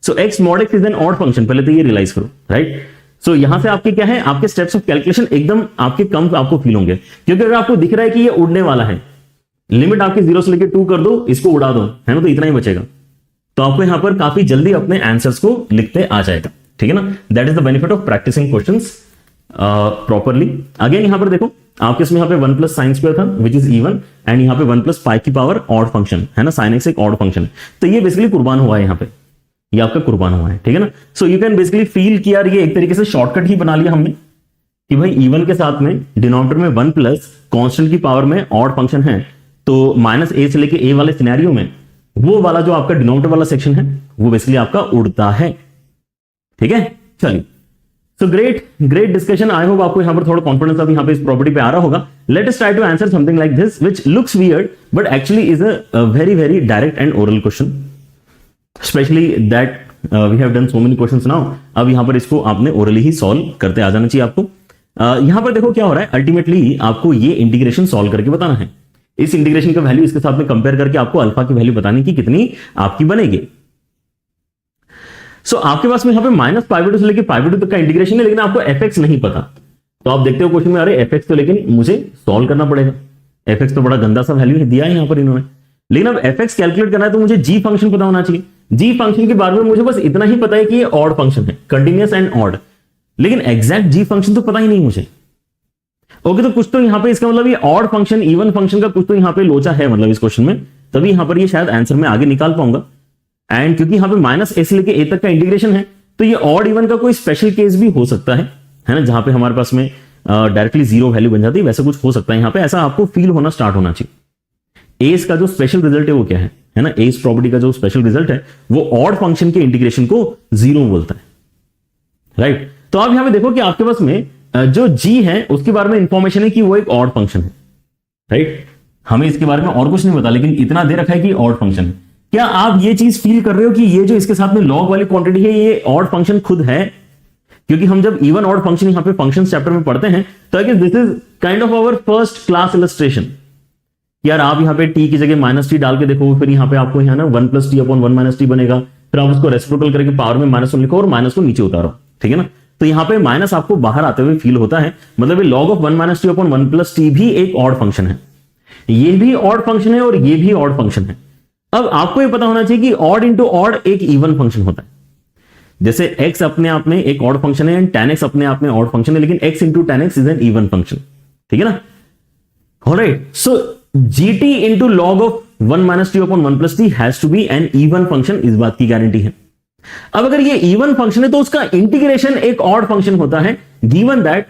सो x mod x is N odd function, पहले तो ये रियलाइज करो, राइट। सो यहां से आपके क्या है, आपके स्टेप्स ऑफ कैलकुलेशन एकदम आपके कम आपको फील होंगे, क्योंकि अगर आपको दिख रहा है कि ये उड़ने वाला है, लिमिट आपकी 0 से लेकर 2 कर दो, इसको उड़ा दो, है ना, तो इतना ही बचेगा। तो आपको यहां पर काफी जल्दी अपने आंसर्स को लिखते आ जाएगा, ठीक है ना। That is the benefit of practising questions properly. Again यहां पर देखो आपके इसमें यहां पे 1 प्लस साइन स्क्वायर था विच इज इवन, एंड यहां पे 1 प्लस पाई की पावर ऑड फंक्शन है ना, साइन एक्स एक ऑड फंक्शन है, तो ये बेसिकली कुर्बान हुआ है यहां पे, ये आपका कुर्बान हुआ है, ठीक है ना। So you can basically feel कि यार ये एक तरीके से शॉर्टकट ही बना लिया हमने कि भाई इवन के साथ में डिनोमिनेटर में 1 प्लस कांस्टेंट की पावर में ऑड फंक्शन है, तो -a से लेके a वाले सिनेरियो में वो वाला जो आपका डिनोमिनेटर वाला सेक्शन है वो बेसिकली आपका उड़ता है, ठीक है। चलिए, so great discussion. I hope आपको यहां पर थोड़ा कॉन्फिडेंस अब यहां पे इस प्रॉपर्टी पे आ रहा होगा। Let us try to answer something like this which looks weird but actually is a very direct and oral question, specially that we have done so many questions now. अब यहां पर इसको आपने ओरली ही solve करते आ जाना चाहिए आपको। यहां पर देखो क्या हो रहा है, अल्टीमेटली आपको ये इंटीग्रेशन सॉल्व करके बताना है। इस इंटीग्रेशन का वैल्यू इसके साथ में कंपेयर करके आपको अल्फा की वैल्यू बतानी कि कितनी आपकी बनेगी। सो आपके पास में यहां पे -π/2 से लेके π/2 तक का इंटीग्रेशन है, लेकिन आपको fx नहीं पता। तो आप देखते हो क्वेश्चन में, अरे fx तो लेकिन मुझे सॉल्व करना पड़ेगा, fx तो बड़ा गंदा सा वैल्यू दिया है यहां पर इन्होंने, लेकिन अब fx कैलकुलेट करना है तो मुझे g फंक्शन पता होना चाहिए। जी फंक्शन के बारे में मुझे बस इतना ही पता है कि ये ऑड फंक्शन है, कंटिन्यूअस एंड ऑड, लेकिन एग्जैक्ट जी फंक्शन तो पता ही नहीं मुझे। ओके, तो कुछ तो यहां पे इसका मतलब ये ऑड फंक्शन इवन फंक्शन का कुछ तो यहां पे लोचा है मतलब इस क्वेश्चन में, तभी यहां पर ये शायद आंसर में आगे निकाल पाऊंगा। एंड क्योंकि यहां पे माइनस ए से लेके ए तक का इंटीग्रेशन है, तो ये ऑड इवन का कोई स्पेशल केस भी हो सकता है ना, जहां पे हमारे पास में डायरेक्टली जीरो वैल्यू बन जाती है, वैसा कुछ हो सकता है यहां पे, ऐसा आपको फील होना स्टार्ट होना चाहिए। एस का जो स्पेशल रिजल्ट है वो क्या है ना, एस प्रॉपर्टी का जो स्पेशल रिजल्ट है वो ऑड फंक्शन के इंटीग्रेशन को जीरो बोलता है, राइट। तो आप यहां पे देखो कि आपके पास में जो जी है उसके बारे में इंफॉर्मेशन है कि वो एक ऑड फंक्शन है, राइट। हमें इसके बारे में और कुछ नहीं पता, लेकिन इतना दे रखा है कि ऑड फंक्शन है। क्या आप ये चीज फील कर रहे हो कि ये जो इसके साथ में लॉग वाली क्वांटिटी है ये ऑड फंक्शन खुद है? क्योंकि हम जब इवन ऑड फंक्शन यहां पे फंक्शन चैप्टर में पढ़ते हैं तो I guess this is kind of our first class illustration. यार आप यहां पे टी की जगह माइनस टी डाल के देखो, फिर यहां पे आपको यहां ना one plus T upon one minus T बनेगा, फिर आप उसको रेसिप्रोकल करके पावर में माइनस वन लिखो और माइनस को नीचे उतारो, ठीक है ना। तो यहां पे माइनस आपको बाहर आते हुए फील होता है, मतलब ये log of one minus t upon one plus T भी एक ऑड फंक्शन है, ये भी ऑड फंक्शन है और ये भी ऑड फंक्शन है। अब आपको ये पता होना चाहिए कि ऑड इंटू ऑड एक इवन फंक्शन होता है। जैसे x अपने आप में एक ऑड फंक्शन है एंड tan x अपने आप में ऑड फंक्शन है, लेकिन x into tan x is an even function, ठीक है ना। Alright, so gt into log of one minus t upon one plus t has to be an even function, इस बात की गारंटी है। अब अगर ये इवन फंक्शन है तो उसका इंटीग्रेशन एक ऑड फंक्शन होता है, गिवन दैट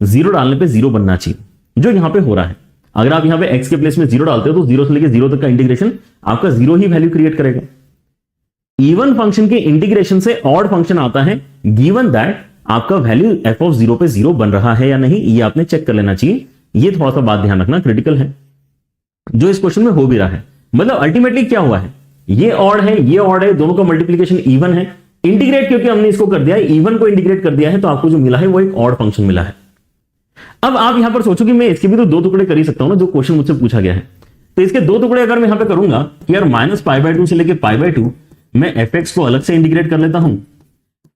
जीरो डालने पे जीरो बनना चाहिए, जो यहां पे हो रहा है। अगर आप यहां पे x के प्लेस में जीरो डालते हो तो जीरो से लेकर जीरो तक का इंटीग्रेशन आपका जीरो ही वैल्यू क्रिएट करेगा। इवन फंक्शन के इंटीग्रेशन से ऑड फंक्शन आता है, गिवन दैट आपका वैल्यू f ऑफ जीरो पे जीरो बन रहा है या नहीं, ये आपने चेक कर लेना चाहिए। ये थोड़ा सा बात ध्यान रखना क्रिटिकल है, जो इस क्वेश्चन में हो भी रहा है। मतलब अल्टीमेटली क्या हुआ है, ये ऑड है ये ऑड है, दोनों का मल्टीप्लीकेशन इवन है, इंटीग्रेट क्योंकि हमने इसको कर दिया है, इवन को इंटीग्रेट कर दिया है, तो आपको जो मिला है वो एक ऑड फंक्शन मिला है। अब आप यहां पर सोचो कि मैं इसके भी तो दो टुकड़े कर ही सकता हूं ना, जो क्वेश्चन मुझसे पूछा गया है। तो इसके दो टुकड़े अगर मैं यहां पे करूंगा कि यार माइनस पाई बाय टू से लेके पाई बाय टू मैं fx को अलग से इंटीग्रेट कर लेता हूं,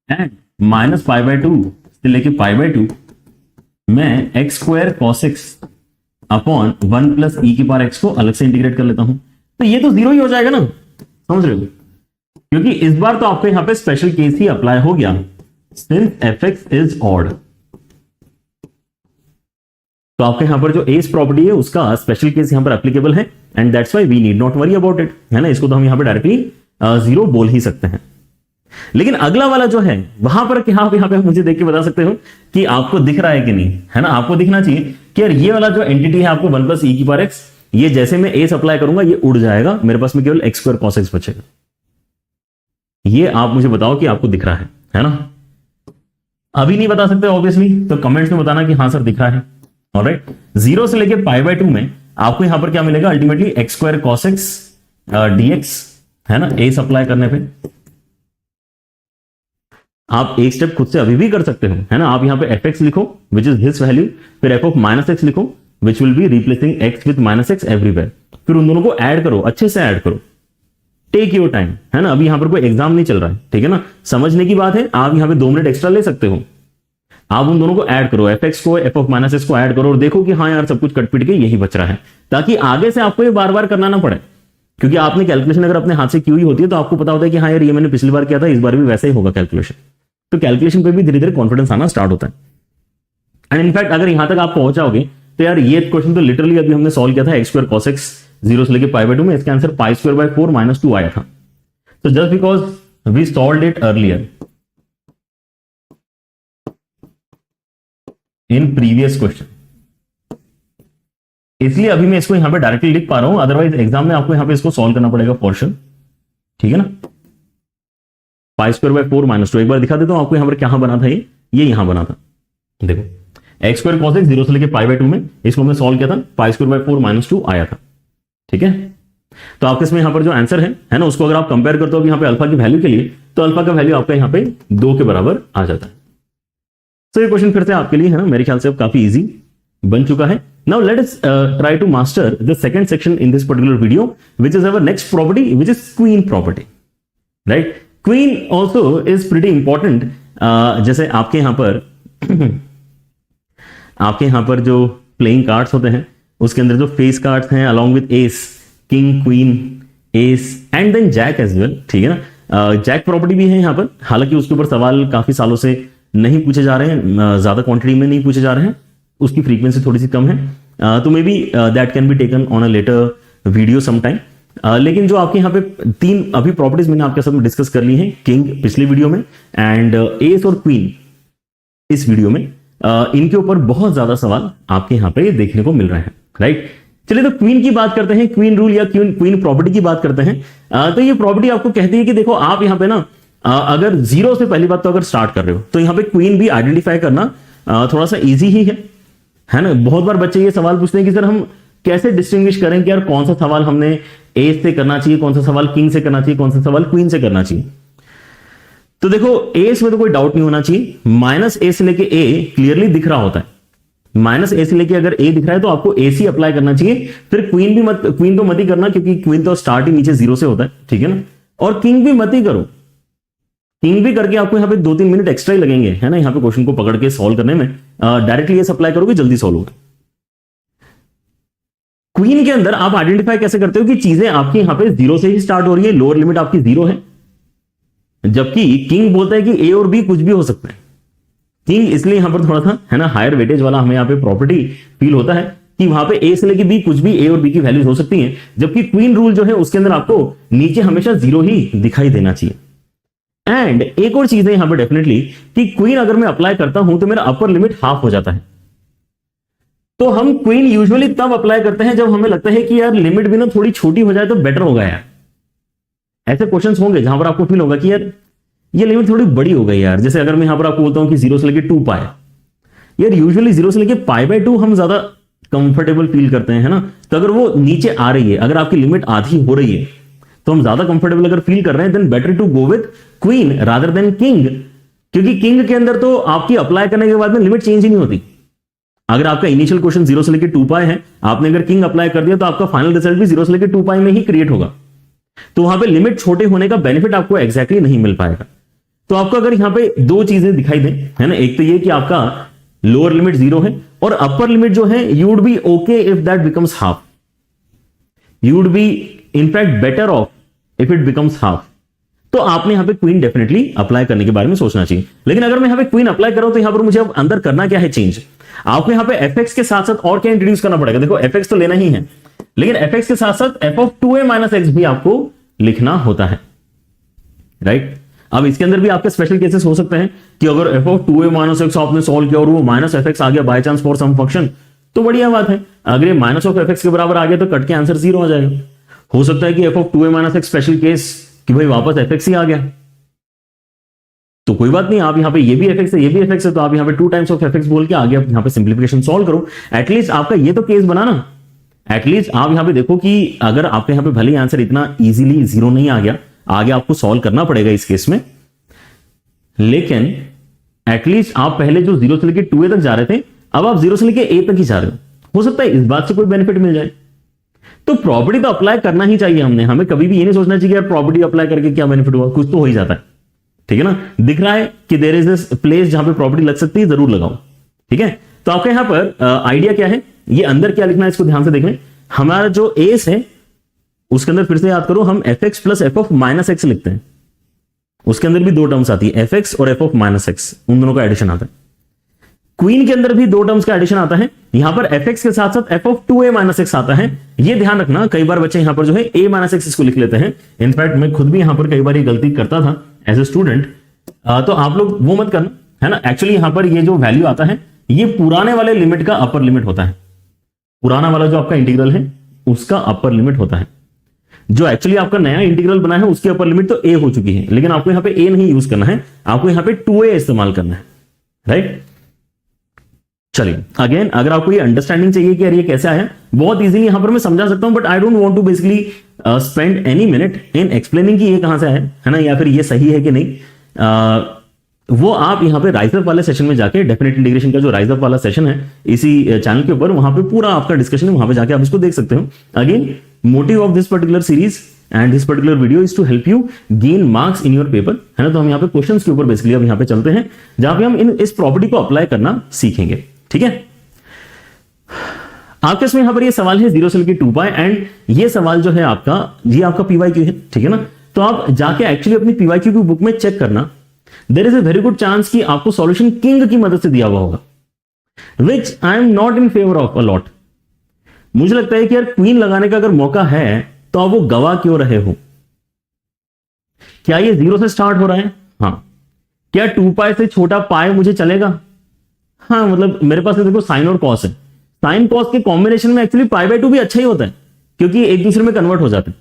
and minus pi by two से लेके पाई बाय टू मैं x square cos x upon one plus e की पावर एक्स को अलग से इंटीग्रेट कर लेता हूं, तो ये तो जीरो ही हो जाएगा ना, समझ रहे हो। क्योंकि इस बार तो आपको यहां पे स्पेशल केस ही अप्लाई हो गया, सिंस fx इज ऑड। तो आपके यहां पर जो एस प्रॉपर्टी है उसका स्पेशल केस यहां पर एप्लीकेबल है, and that's why we need not worry about it, है ना। इसको तो हम यहां पर डायरेक्टली जीरो बोल ही सकते हैं। लेकिन अगला वाला जो है वहां पर क्या आप यहां पे मुझे देख के बता सकते हो कि आपको दिख रहा है कि नहीं, है ना। आपको दिखना चाहिए कि यार ये वाला जो एंटिटी है आपको वन प्लस ई की पावर एक्स, ये जैसे मैं एस अप्लाई करूंगा ये उड़ जाएगा, मेरे पास में केवल एक्स स्क्वायर कॉस एक्स बचेगा। ये आप मुझे बताओ कि आपको दिख रहा है ना। अभी नहीं बता सकते ऑब्वियसली, तो कमेंट्स में बताना कि हाँ सर दिख रहा है। ऑलराइट, जीरो से लेके पाई बाय टू में आपको यहां पर क्या मिलेगा, ultimately x square cos x dx, है ना। एस अप्लाई करने पे आप एक स्टेप खुद से अभी भी कर सकते हो, है ना। आप यहां पे एफ एक्स लिखो विच इज हिज वैल्यू, फिर एफ ऑफ माइनस एक्स लिखो which will be replacing x with minus x everywhere, फिर उन दोनों को ऐड करो, अच्छे से ऐड करो, टेक योर टाइम, है ना। अभी यहां पर कोई एग्जाम नहीं चल रहा है, ठीक है ना, समझने की बात है। आप यहां पे 2 मिनट एक्स्ट्रा ले सकते हो, आप उन दोनों को ऐड करो, एफ एक्स को एफ ऑफ माइनस एक्स को ऐड करो और देखो कि हाँ यार सब कुछ कटपिट के यही बच रहा है, ताकि आगे से आपको ये बार बार करना ना पड़े। क्योंकि आपने कैलकुलेशन अगर अपने हाथ से की हुई होती है तो आपको पता होता है कि हाँ यार ये मैंने पिछली बार किया था, इस बार भी वैसा ही होगा कैलकुलेशन। तो कैलकुलेशन पे भी धीरे धीरे कॉन्फिडेंस आना स्टार्ट होता है। एंड इनफैक्ट अगर यहां तक आप पहुंचाओगे तो यार ये क्वेश्चन तो लिटरली अभी हमने सॉल्व किया था, x square cos x zero से लेके पाई बाय टू में, इसका answer pi square by 4 minus 2 आया था। तो just because we solved it earlier in previous question, इसलिए अभी मैं इसको यहां पे डायरेक्टली लिख पा रहा हूं, अदरवाइज एग्जाम में आपको यहां पे इसको सॉल्व करना पड़ेगा पोर्शन, ठीक है ना। पाई स्क्वायर बाय 4 माइनस 2 एक बार दिखा देता हूं आपको यहां पर क्या बना था, ये यहां बना था, देखो x square cos x zero से लेके पाई बाय 2 में, इसको हमने सॉल्व किया था, पाई स्क्वायर बाय 4 माइनस 2 आया था, ठीक है। तो आपके इसमें यहां पर जो आंसर है ना, उसको अगर आप कंपेयर करते हो यहां पे अल्फा की वैल्यू के लिए, तो अल्फा का वैल्यू आपका यहां पे 2 के बराबर आ जाता है। तो ये क्वेश्चन फिर से आपके लिए है ना, मेरे ख्याल से अब काफी इजी बन चुका है। Now let us try to master the second section in this particular video, which is our next property, which is queen property, right. Queen also is pretty important. जैसे आपके यहां पर जो प्लेइंग कार्ड्स होते हैं उसके अंदर जो फेस कार्ड्स हैं along with ace, king, queen, ace and then jack as well, ठीक है ना। जैक प्रॉपर्टी भी है यहाँ पर, हालांकि उसके ऊपर सवाल काफी सालों से नहीं पूछे जा रहे हैं, ज्यादा क्वांटिटी में नहीं पूछे जा रहे हैं, उसकी फ्रीक्वेंसी थोड़ी सी कम है, तो maybe that can be taken on a later video sometime. लेकिन जो आपके यहाँ पे 3 अभी प्रॉपर्टीज मैंने आपके साथ डिस्कस कर ली हैं, किंग पिछले वीडियो में एंड एस और क्वीन इस वीडियो में, इनके ऊपर बहुत ज्यादा सवाल आपके यहाँ पे देखने को मिल रहे हैं, राइट। चलिए तो क्वीन की बात करते हैं, क्वीन रूल या क्वीन प्रॉपर्टी की बात करते हैं। तो ये प्रॉपर्टी आपको कहती है कि देखो आप यहाँ पे ना अगर 0 से पहली बात तो अगर स्टार्ट कर रहे हो तो यहाँ पे क्वीन भी आइडेंटिफाई करना थोड़ा सा इजी ही है ना। बहुत बार बच्चे ये सवाल पूछते हैं कि सर हम कैसे डिस्टिंग्विश करें कि यार कौन सा सवाल हमने एस से करना चाहिए, कौन सा सवाल किंग से करना चाहिए, कौन सा सवाल क्वीन से करना चाहिए। तो देखो एस में तो कोई डाउट नहीं होना चाहिए, माइनस ए से लेके ए क्लियरली दिख रहा होता है, माइनस ए से लेके अगर ए दिख रहा है तो आपको ए सी अप्लाई करना चाहिए। फिर क्वीन तो मत ही करना, क्योंकि क्वीन तो स्टार्ट ही नीचे 0 से होता है, ठीक है ना। और किंग भी मत ही करो, किंग भी करके आपको यहाँ पे 2-3 मिनट एक्स्ट्रा ही लगेंगे, है ना, यहाँ पे क्वेश्चन को पकड़ के सॉल्व करने में। डायरेक्टली ये अप्लाई करोगे जल्दी सॉल्व होगा। क्वीन के अंदर आप आइडेंटिफाई कैसे करते हो कि चीजें आपकी यहाँ पे 0 से ही स्टार्ट हो रही है, लोअर लिमिट आपकी 0 है, जबकि किंग बोलता है कि ए और बी कुछ भी हो सकता है। किंग इसलिए यहां पर थोड़ा सा, है ना, हायर वेटेज वाला हमें यहाँ पे प्रॉपर्टी फील होता है कि वहां पे ए से लेके बी कुछ भी ए और बी की वैल्यूज हो सकती हैं, जबकि क्वीन रूल जो है उसके अंदर आपको नीचे हमेशा 0 ही दिखाई देना चाहिए। एंड एक और चीज है यहां पर डेफिनेटली कि क्वीन अगर मैं अप्लाई करता हूं तो मेरा अपर लिमिट हाफ हो जाता है। तो हम क्वीन यूजुअली तब अप्लाई करते हैं जब हमें लगता है कि यार लिमिट भी ना थोड़ी छोटी हो जाए तो बेटर होगा यार। ऐसे क्वेश्चंस होंगे जहां पर आपको फील होगा कि यार ये लिमिट थोड़ी बड़ी हो गई यार। जैसे अगर मैं यहां पर आपको बोलता हूं कि 0 से लेके 2 पाई, यार यूजुअली 0 से लेके π/2 हम ज्यादा कंफर्टेबल फील करते हैं, है ना। तो अगर वो नीचे आ रही है, अगर आपकी लिमिट आधी हो रही है तो हम ज्यादा कंफर्टेबल अगर फील कर रहे हैं, then better to go with queen rather than king, क्योंकि किंग के अंदर तो आपकी अप्लाई करने के बाद में लिमिट चेंज ही नहीं होती। अगर आपका इनिशियल क्वेश्चन 0 से लेके 2 पाई है, आपने अगर किंग अप्लाई कर दिया तो आपका फाइनल रिजल्ट भी 0 से लेके 2 पाई में ही क्रिएट होगा। तो वहां पे लिमिट छोटे होने का बेनिफिट आपको एग्जैक्टली नहीं मिल पाएगा। तो आपको अगर यहां पे 2 चीजें दिखाई दें, है ना, एक तो ये कि आपका लोअर लिमिट 0 है और अपर लिमिट जो है you would be okay if that becomes half, you would be in fact better of if it becomes half. तो आपने यहां पे क्वीन डेफिनेटली अप्लाई करने के बारे में सोचना चाहिए। लेकिन अगर मैं यहां पे क्वीन अप्लाई कर रहा हूं तो यहां पर मुझे अब अंदर करना क्या है, चेंज। आपको यहां पे fx के साथ साथ और क्या इंट्रोड्यूस करना पड़ेगा। देखो fx तो लेना ही है, लेकिन fx के साथ साथ f(2a - x) भी आपको लिखना होता है, राइट। अब इसके अंदर भी आपके स्पेशल केसेस हो सकते हैं कि अगर f(2a - x) आपने सॉल्व किया और वो -fx आ गया by chance for some function, तो बढ़िया बात है। अगर ये -(f(x) के बराबर आ गया तो कट के आंसर 0 आ जाएगा। हो सकता है कि f(2a - x) स्पेशल केस कि भाई वापस fx ही आ गया, तो कोई बात नहीं, आप यहां पे ये भी fx है ये भी fx है, तो आप यहां पे 2 टाइम्स ऑफ fx बोल के आगे आप यहां पे सिंप्लीफिकेशन सॉल्व करो। एटलीस्ट आपका ये तो केस बना ना, एटलीस्ट आप यहां पे देखो कि अगर आपके यहां पे भले आंसर इतना इजीली 0 नहीं आ गया, आगे आपको सॉल्व करना पड़ेगा इस केस में, लेकिन एटलीस्ट आप पहले जो 0 से लेके 2a तक जा रहे थे, अब आप 0 से लेके a तक ही जा रहे हो सकता है इस बात से कोई बेनिफिट मिल जाए। तो प्रॉपर्टी तो अप्लाई करना ही चाहिए हमने, हमें कभी भी ये नहीं सोचना चाहिए यार प्रॉपर्टी अप्लाई करके क्या बेनिफिट हुआ, कुछ तो हो ही जाता है, ठीक है ना। दिख रहा है कि देयर इज दिस प्लेस जहां पे प्रॉपर्टी लग सकती है, जरूर लगाओ, ठीक है। तो आपके यहां पर आइडिया क्या है, ये अंदर क्या लिखना है इसको ध्यान से देखें। हमारा जो एस है उसके अंदर फिर से याद करो, हम fx प्लस f(-x) लिखते हैं। उसके अंदर भी 2 टर्म्स आती है, fx और f(-x), उन दोनों का एडिशन आता है। क्वीन के अंदर भी 2 टर्म्स का एडिशन आता है, यहां पर fx के साथ साथ f(2a - x) आता है। ये ध्यान रखना, कई बार बच्चे यहां पर जो है a - x इसको लिख लेते हैं। इनफैक्ट मैं खुद भी यहां पर कई बार ये गलती करता था एज ए स्टूडेंट, तो आप लोग वो मत करना, है ना। एक्चुअली यहां पर ये जो वैल्यू आता है ये पुराने वाले लिमिट का अपर लिमिट होता है, पुराना वाला जो आपका इंटीग्रल है उसका अपर लिमिट होता है। जो एक्चुअली आपका नया इंटीग्रल बना है उसकी अपर लिमिट तो a हो चुकी है, लेकिन आपको यहां पे a नहीं यूज करना है, आपको यहां पे 2a इस्तेमाल करना है, राइट। चलिए अगेन, अगर आपको ये अंडरस्टैंडिंग चाहिए कि यार ये कैसे आया, बहुत इजीली यहां पर मैं समझा सकता हूं, but I don't want to basically spend any minute in explaining कि ये कहां से आया, है ना, या फिर ये सही है कि नहीं। वो आप यहां पे राइज अप वाले सेशन में जाके, डेफिनेट इंटीग्रेशन का जो राइज अप वाला सेशन है इसी चैनल के ऊपर, वहां पे पूरा आपका डिस्कशन है, वहां पे जाके आप इसको देख सकते हो। Again, motive of this particular series and this particular video is to help you gain marks in your paper, है ना। तो हम यहाँ पे क्वेश्चंस के ऊपर बेसिकली अब यहाँ पे चलते हैं, जहां पे हम इस प्रॉपर्टी को अप्लाई करना सीखेंगे, ठीक है। आपके इसमें यहां पर ये सवाल है 0 से लेकर 2 पाई, एंड ये सवाल जो है आपका, ये आपका पीवाईक्यू है, ठीक है ना। तो आप जाके एक्चुअली अपनी पीवाईक्यू की बुक में चेक करना, there is a very good chance कि आपको सॉल्यूशन किंग की मदद से दिया हुआ होगा, which I am not in favour of a lot. मुझे लगता है कि यार क्वीन लगाने का अगर मौका है तो आप वो गवा क्यों रहे हो। क्या ये 0 से स्टार्ट हो रहा है? हाँ। क्या 2 पाई से छोटा पाई मुझे चलेगा? हाँ, मतलब मेरे पास देखो साइन और कॉस है, साइन कॉस के कॉम्बिनेशन में एक्चुअली π/2 भी अच्छा ही होता है, क्योंकि एक दूसरे में कन्वर्ट हो जाते हैं।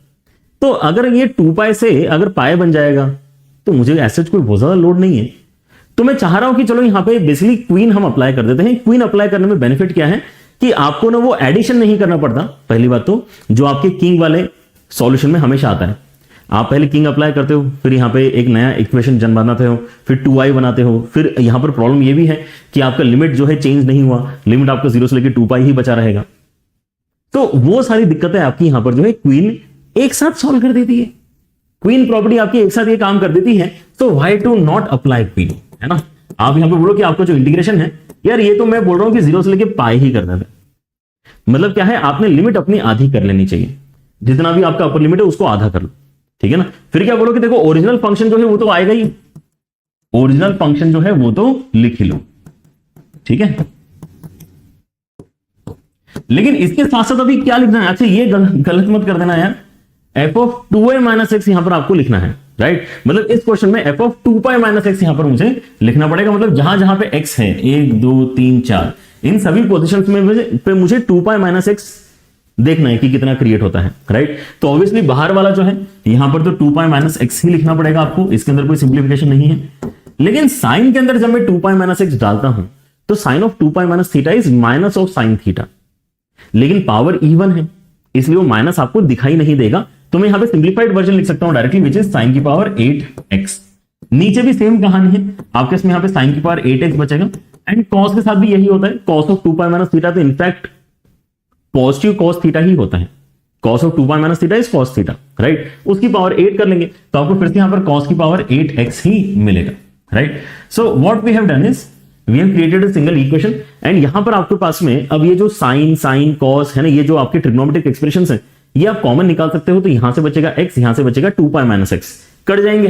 तो अगर ये 2 पाई से अगर पाई बन जाएगा तो मुझे ऐसे कोई बहुत ज्यादा लोड नहीं है। तो मैं चाह रहा हूं कि चलो यहां पे बेसिकली क्वीन हम अप्लाई कर देते हैं। क्वीन अप्लाई करने में बेनिफिट क्या है कि आपको ना वो एडिशन नहीं करना पड़ता, पहली बात तो, जो आपके किंग वाले सॉल्यूशन में हमेशा आता है। आप पहले किंग अप्लाई करते हो, फिर यहां पे एक नया इक्वेशन जन बनाते हो, फिर 2i बनाते हो, फिर यहां पर प्रॉब्लम ये भी है कि आपका लिमिट जो है चेंज नहीं हुआ, लिमिट आपका 0 से लेकर 2 पाई ही बचा रहेगा। तो वो सारी दिक्कतें आपकी यहां पर जो है क्वीन एक साथ सॉल्व कर देती है। क्वीन प्रॉपर्टी आपकी एक साथ ये काम कर देती है, तो why to not apply queen, है ना। आप यहां पे बोलो कि आपका जो इंटीग्रेशन है, यार ये तो मैं बोल रहा हूं कि 0 से लेकर पाई ही करना है। मतलब क्या है, आपने लिमिट अपनी आधी कर लेनी चाहिए, जितना भी आपका अपर लिमिट है उसको आधा कर लो, ठीक है ना। फिर क्या बोलो कि देखो ओरिजिनल फंक्शन जो है वो तो आएगा ही, ओरिजिनल फंक्शन जो है वो तो लिख ही लो, ठीक है। लेकिन इसके साथ साथ अभी क्या लिखना है, अच्छा ये गलत मत कर देना यार, f(2i - x) यहां पर आपको लिखना है, राइट। मतलब इस क्वेश्चन में f(2π - x) यहां पर मुझे लिखना पड़ेगा। मतलब जहां जहां पे x है 1 2 3 4, इन सभी पोजीशंस में मुझे 2π - x देखना है कि कितना क्रिएट होता है, राइट। तो ऑब्वियसली बाहर वाला जो है यहां पर तो 2π - x ही लिखना पड़ेगा आपको, इसके अंदर कोई सिंप्लीफिकेशन नहीं है। लेकिन साइन के अंदर जब मैं 2π - x डालता हूं तो sine of 2π - theta is minus of sine theta, लेकिन पावर इवन है इसलिए वो माइनस आपको दिखाई नहीं देगा। तो मैं यहां पे सिंप्लीफाइड वर्जन लिख सकता हूं डायरेक्टली, विच इज साइन की पावर 8x। नीचे भी सेम कहानी है, आपके इसमें यहां पे साइन की पावर 8x बचेगा, एंड कॉस के साथ भी यही होता है, कॉस ऑफ 2π - थीटा तो इनफैक्ट पॉजिटिव कॉस थीटा ही होता है, cos of 2π - theta is cos theta, right. उसकी पावर 8 कर लेंगे तो आपको फिर से यहां पर कॉस की पावर 8x ही मिलेगा, right. So what we have done is we have created a single equation, and यहां पर आपके पास में अब ये जो साइन कॉस है ना, ये जो आपके ट्रिग्नोमेट्रिक एक्सप्रेशंस है, ये आप कॉमन निकाल सकते हो। तो यहां से बचेगा x, यहां से बचेगा 2π - x, कट जाएंगे,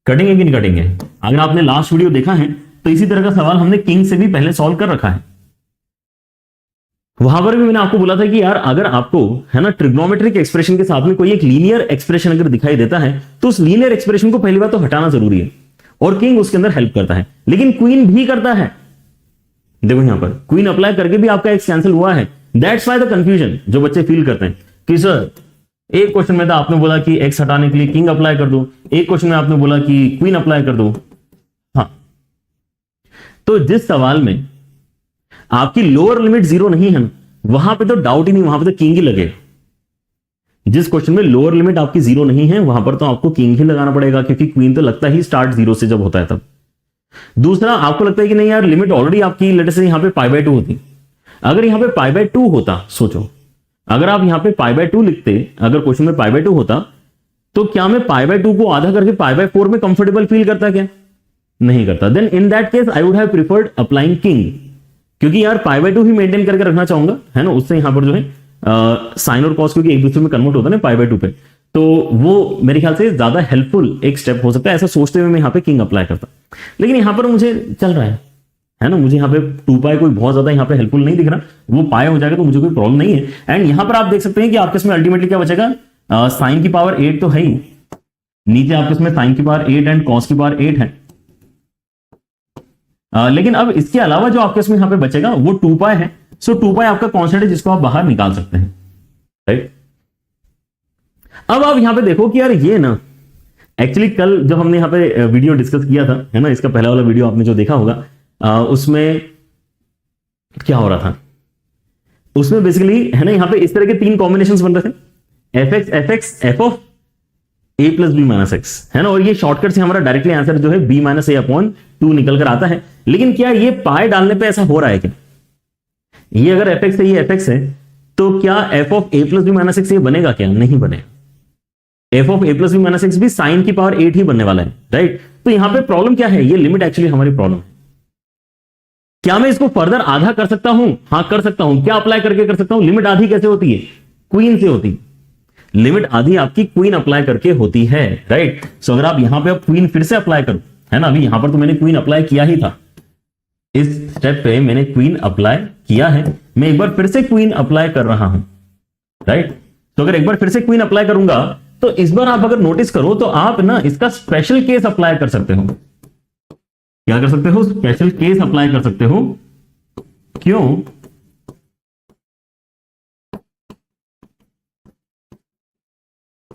कटेंगे कि नहीं कटेंगे। अगर आपने लास्ट वीडियो देखा है तो इसी तरह का सवाल हमने किंग से भी पहले सॉल्व कर रखा है। वहां पर भी मैंने आपको बोला था कि यार अगर आपको है ना ट्रिग्नोमेट्रिक एक्सप्रेशन के साथ में कोई एक लीनियर एक्सप्रेशन अगर दिखाई देता है तो उस लीनियर एक्सप्रेशन को पहली बात तो हटाना जरूरी है, और किंग उसके अंदर हेल्प करता है, लेकिन क्वीन भी करता है। देखो यहां पर क्वीन अप्लाई करके भी आपका एक्स कैंसिल हुआ है, दैट्स व्हाई द कंफ्यूजन जो बच्चे फील करते हैं कि सर एक क्वेश्चन में तो आपने बोला कि एक्स हटाने के लिए किंग अप्लाई कर दो, एक क्वेश्चन में आपने बोला कि क्वीन अप्लाई कर दो। हाँ, तो जिस सवाल में आपकी लोअर लिमिट 0 नहीं है ना, वहां पे तो डाउट ही नहीं, वहां पे तो किंग ही लगेगा। जिस क्वेश्चन में लोअर लिमिट आपकी 0 नहीं है वहां पर तो आपको किंग ही लगाना पड़ेगा, क्योंकि क्वीन तो लगता ही स्टार्ट 0 से जब होता है तब। दूसरा, आपको लगता है कि नहीं यार लिमिट ऑलरेडी आपकी लेट से यहां पे π/2 होती, अगर यहां पे π/2 होता, सोचो अगर आप यहां पे π/2 लिखते, अगर क्वेश्चन में π/2 होता तो क्या मैं π/2 को आधा करके π/4 में कंफर्टेबल फील करता? क्या नहीं करता। Then in that case I would have preferred applying king, क्योंकि यार π/2 ही मेंटेन करके रखना चाहूंगा, है ना। उससे यहां पर जो है साइन और कॉस क्योंकि एक दूसरे में कन्वर्ट होता है ना π/2 पे, तो वो मेरे ख्याल से ज्यादा हेल्पफुल एक स्टेप हो सकता है। ऐसा सोचते हुए मैं यहां पे किंग अप्लाई करता, लेकिन यहां पर मुझे चल रहा है ना, मुझे यहाँ पे 2π कोई बहुत ज्यादा यहाँ पे हेल्पफुल नहीं दिख रहा, वो पाए हो जाएगा तो मुझे कोई प्रॉब्लम नहीं है। एंड यहां पर आप देख सकते हैं कि आपके इसमें अल्टीमेटली क्या बचेगा, साइन की पावर 8 तो है ही, नीचे आपके इसमें साइन की पावर 8 एंड कॉस की पावर 8 है। लेकिन अब इसके अलावा जो आपके इसमें यहाँ पे बचेगा वो 2π है। सो 2π आपका कॉन्स्टेंट है जिसको आप बाहर निकाल सकते हैं, राइट। अब आप यहां पे देखो कि यार ये ना एक्चुअली कल जब हमने यहाँ पे वीडियो डिस्कस किया था, है ना, इसका पहला वाला वीडियो आपने जो देखा होगा, उसमें क्या हो रहा था, उसमें बेसिकली है ना यहाँ पे इस तरह के 3 कॉम्बिनेशंस बन रहे थे, fx f of a plus b minus x, है ना। और ये शॉर्टकट से हमारा डायरेक्टली आंसर जो है b माइनस a/2 निकल कर आता है। लेकिन क्या ये पाई डालने पे ऐसा हो रहा है क्या, ये अगर fx है ये fx है, तो क्या f of a plus b minus x ये बनेगा? क्या नहीं बनेगा। f of a plus b minus x भी साइन की पावर 8 ही बनने वाला है, राइट। तो यहां पे प्रॉब्लम क्या है, ये लिमिट एक्चुअली हमारी प्रॉब्लम है। क्या मैं इसको फर्दर आधा कर सकता हूं? हाँ कर सकता हूं। क्या अप्लाई करके कर सकता हूं? लिमिट आधी कैसे होती है? क्वीन से होती है। लिमिट आधी आपकी क्वीन अप्लाई करके होती है, राइट। सो अगर आप यहां पे अब क्वीन फिर से अप्लाई करो, है ना, अभी यहां पर तो मैंने क्वीन अप्लाई किया ही था, इस स्टेप पे मैंने क्वीन अप्लाई किया है, मैं एक बार फिर से क्वीन अप्लाई कर रहा हूं, राइट। तो अगर एक बार फिर से क्वीन अप्लाई करूंगा तो इस बार आप अगर नोटिस करो तो आप ना इसका स्पेशल केस अप्लाई कर सकते हो। क्या कर सकते हो? स्पेशल केस अप्लाई कर सकते हो। क्यों?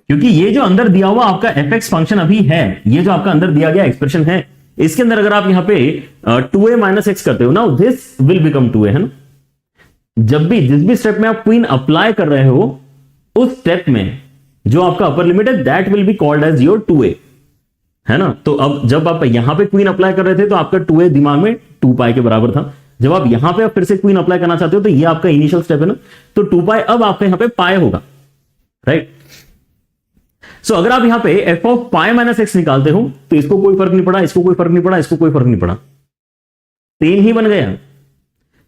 क्योंकि ये जो अंदर दिया हुआ आपका fx फंक्शन अभी है, ये जो आपका अंदर दिया गया एक्सप्रेशन है, इसके अंदर अगर आप यहां पे 2a माइनस एक्स करते हो ना, दिस विल बिकम 2a, है ना। जब भी जिस भी स्टेप में आप क्वीन अप्लाई कर रहे हो, उस स्टेप में जो आपका अपर लिमिट है that will be called as your 2a, है ना। तो अब जब आप यहां पे क्वीन अप्लाई कर रहे थे तो आपका 2a दिमाग में 2 पाई के बराबर था। जब आप यहां पे फिर से क्वीन अप्लाई करना चाहते हो तो ये आपका इनिशियल स्टेप है ना, तो 2 पाई अब आपका यहां पे पाई होगा, राइट। सो अगर आप यहां पे F of pi minus x निकालते हो तो इसको कोई फर्क नहीं पड़ा, इसको कोई फर्क नहीं पड़ा, इसको कोई फर्क नहीं पड़ा, सेम ही बन गया।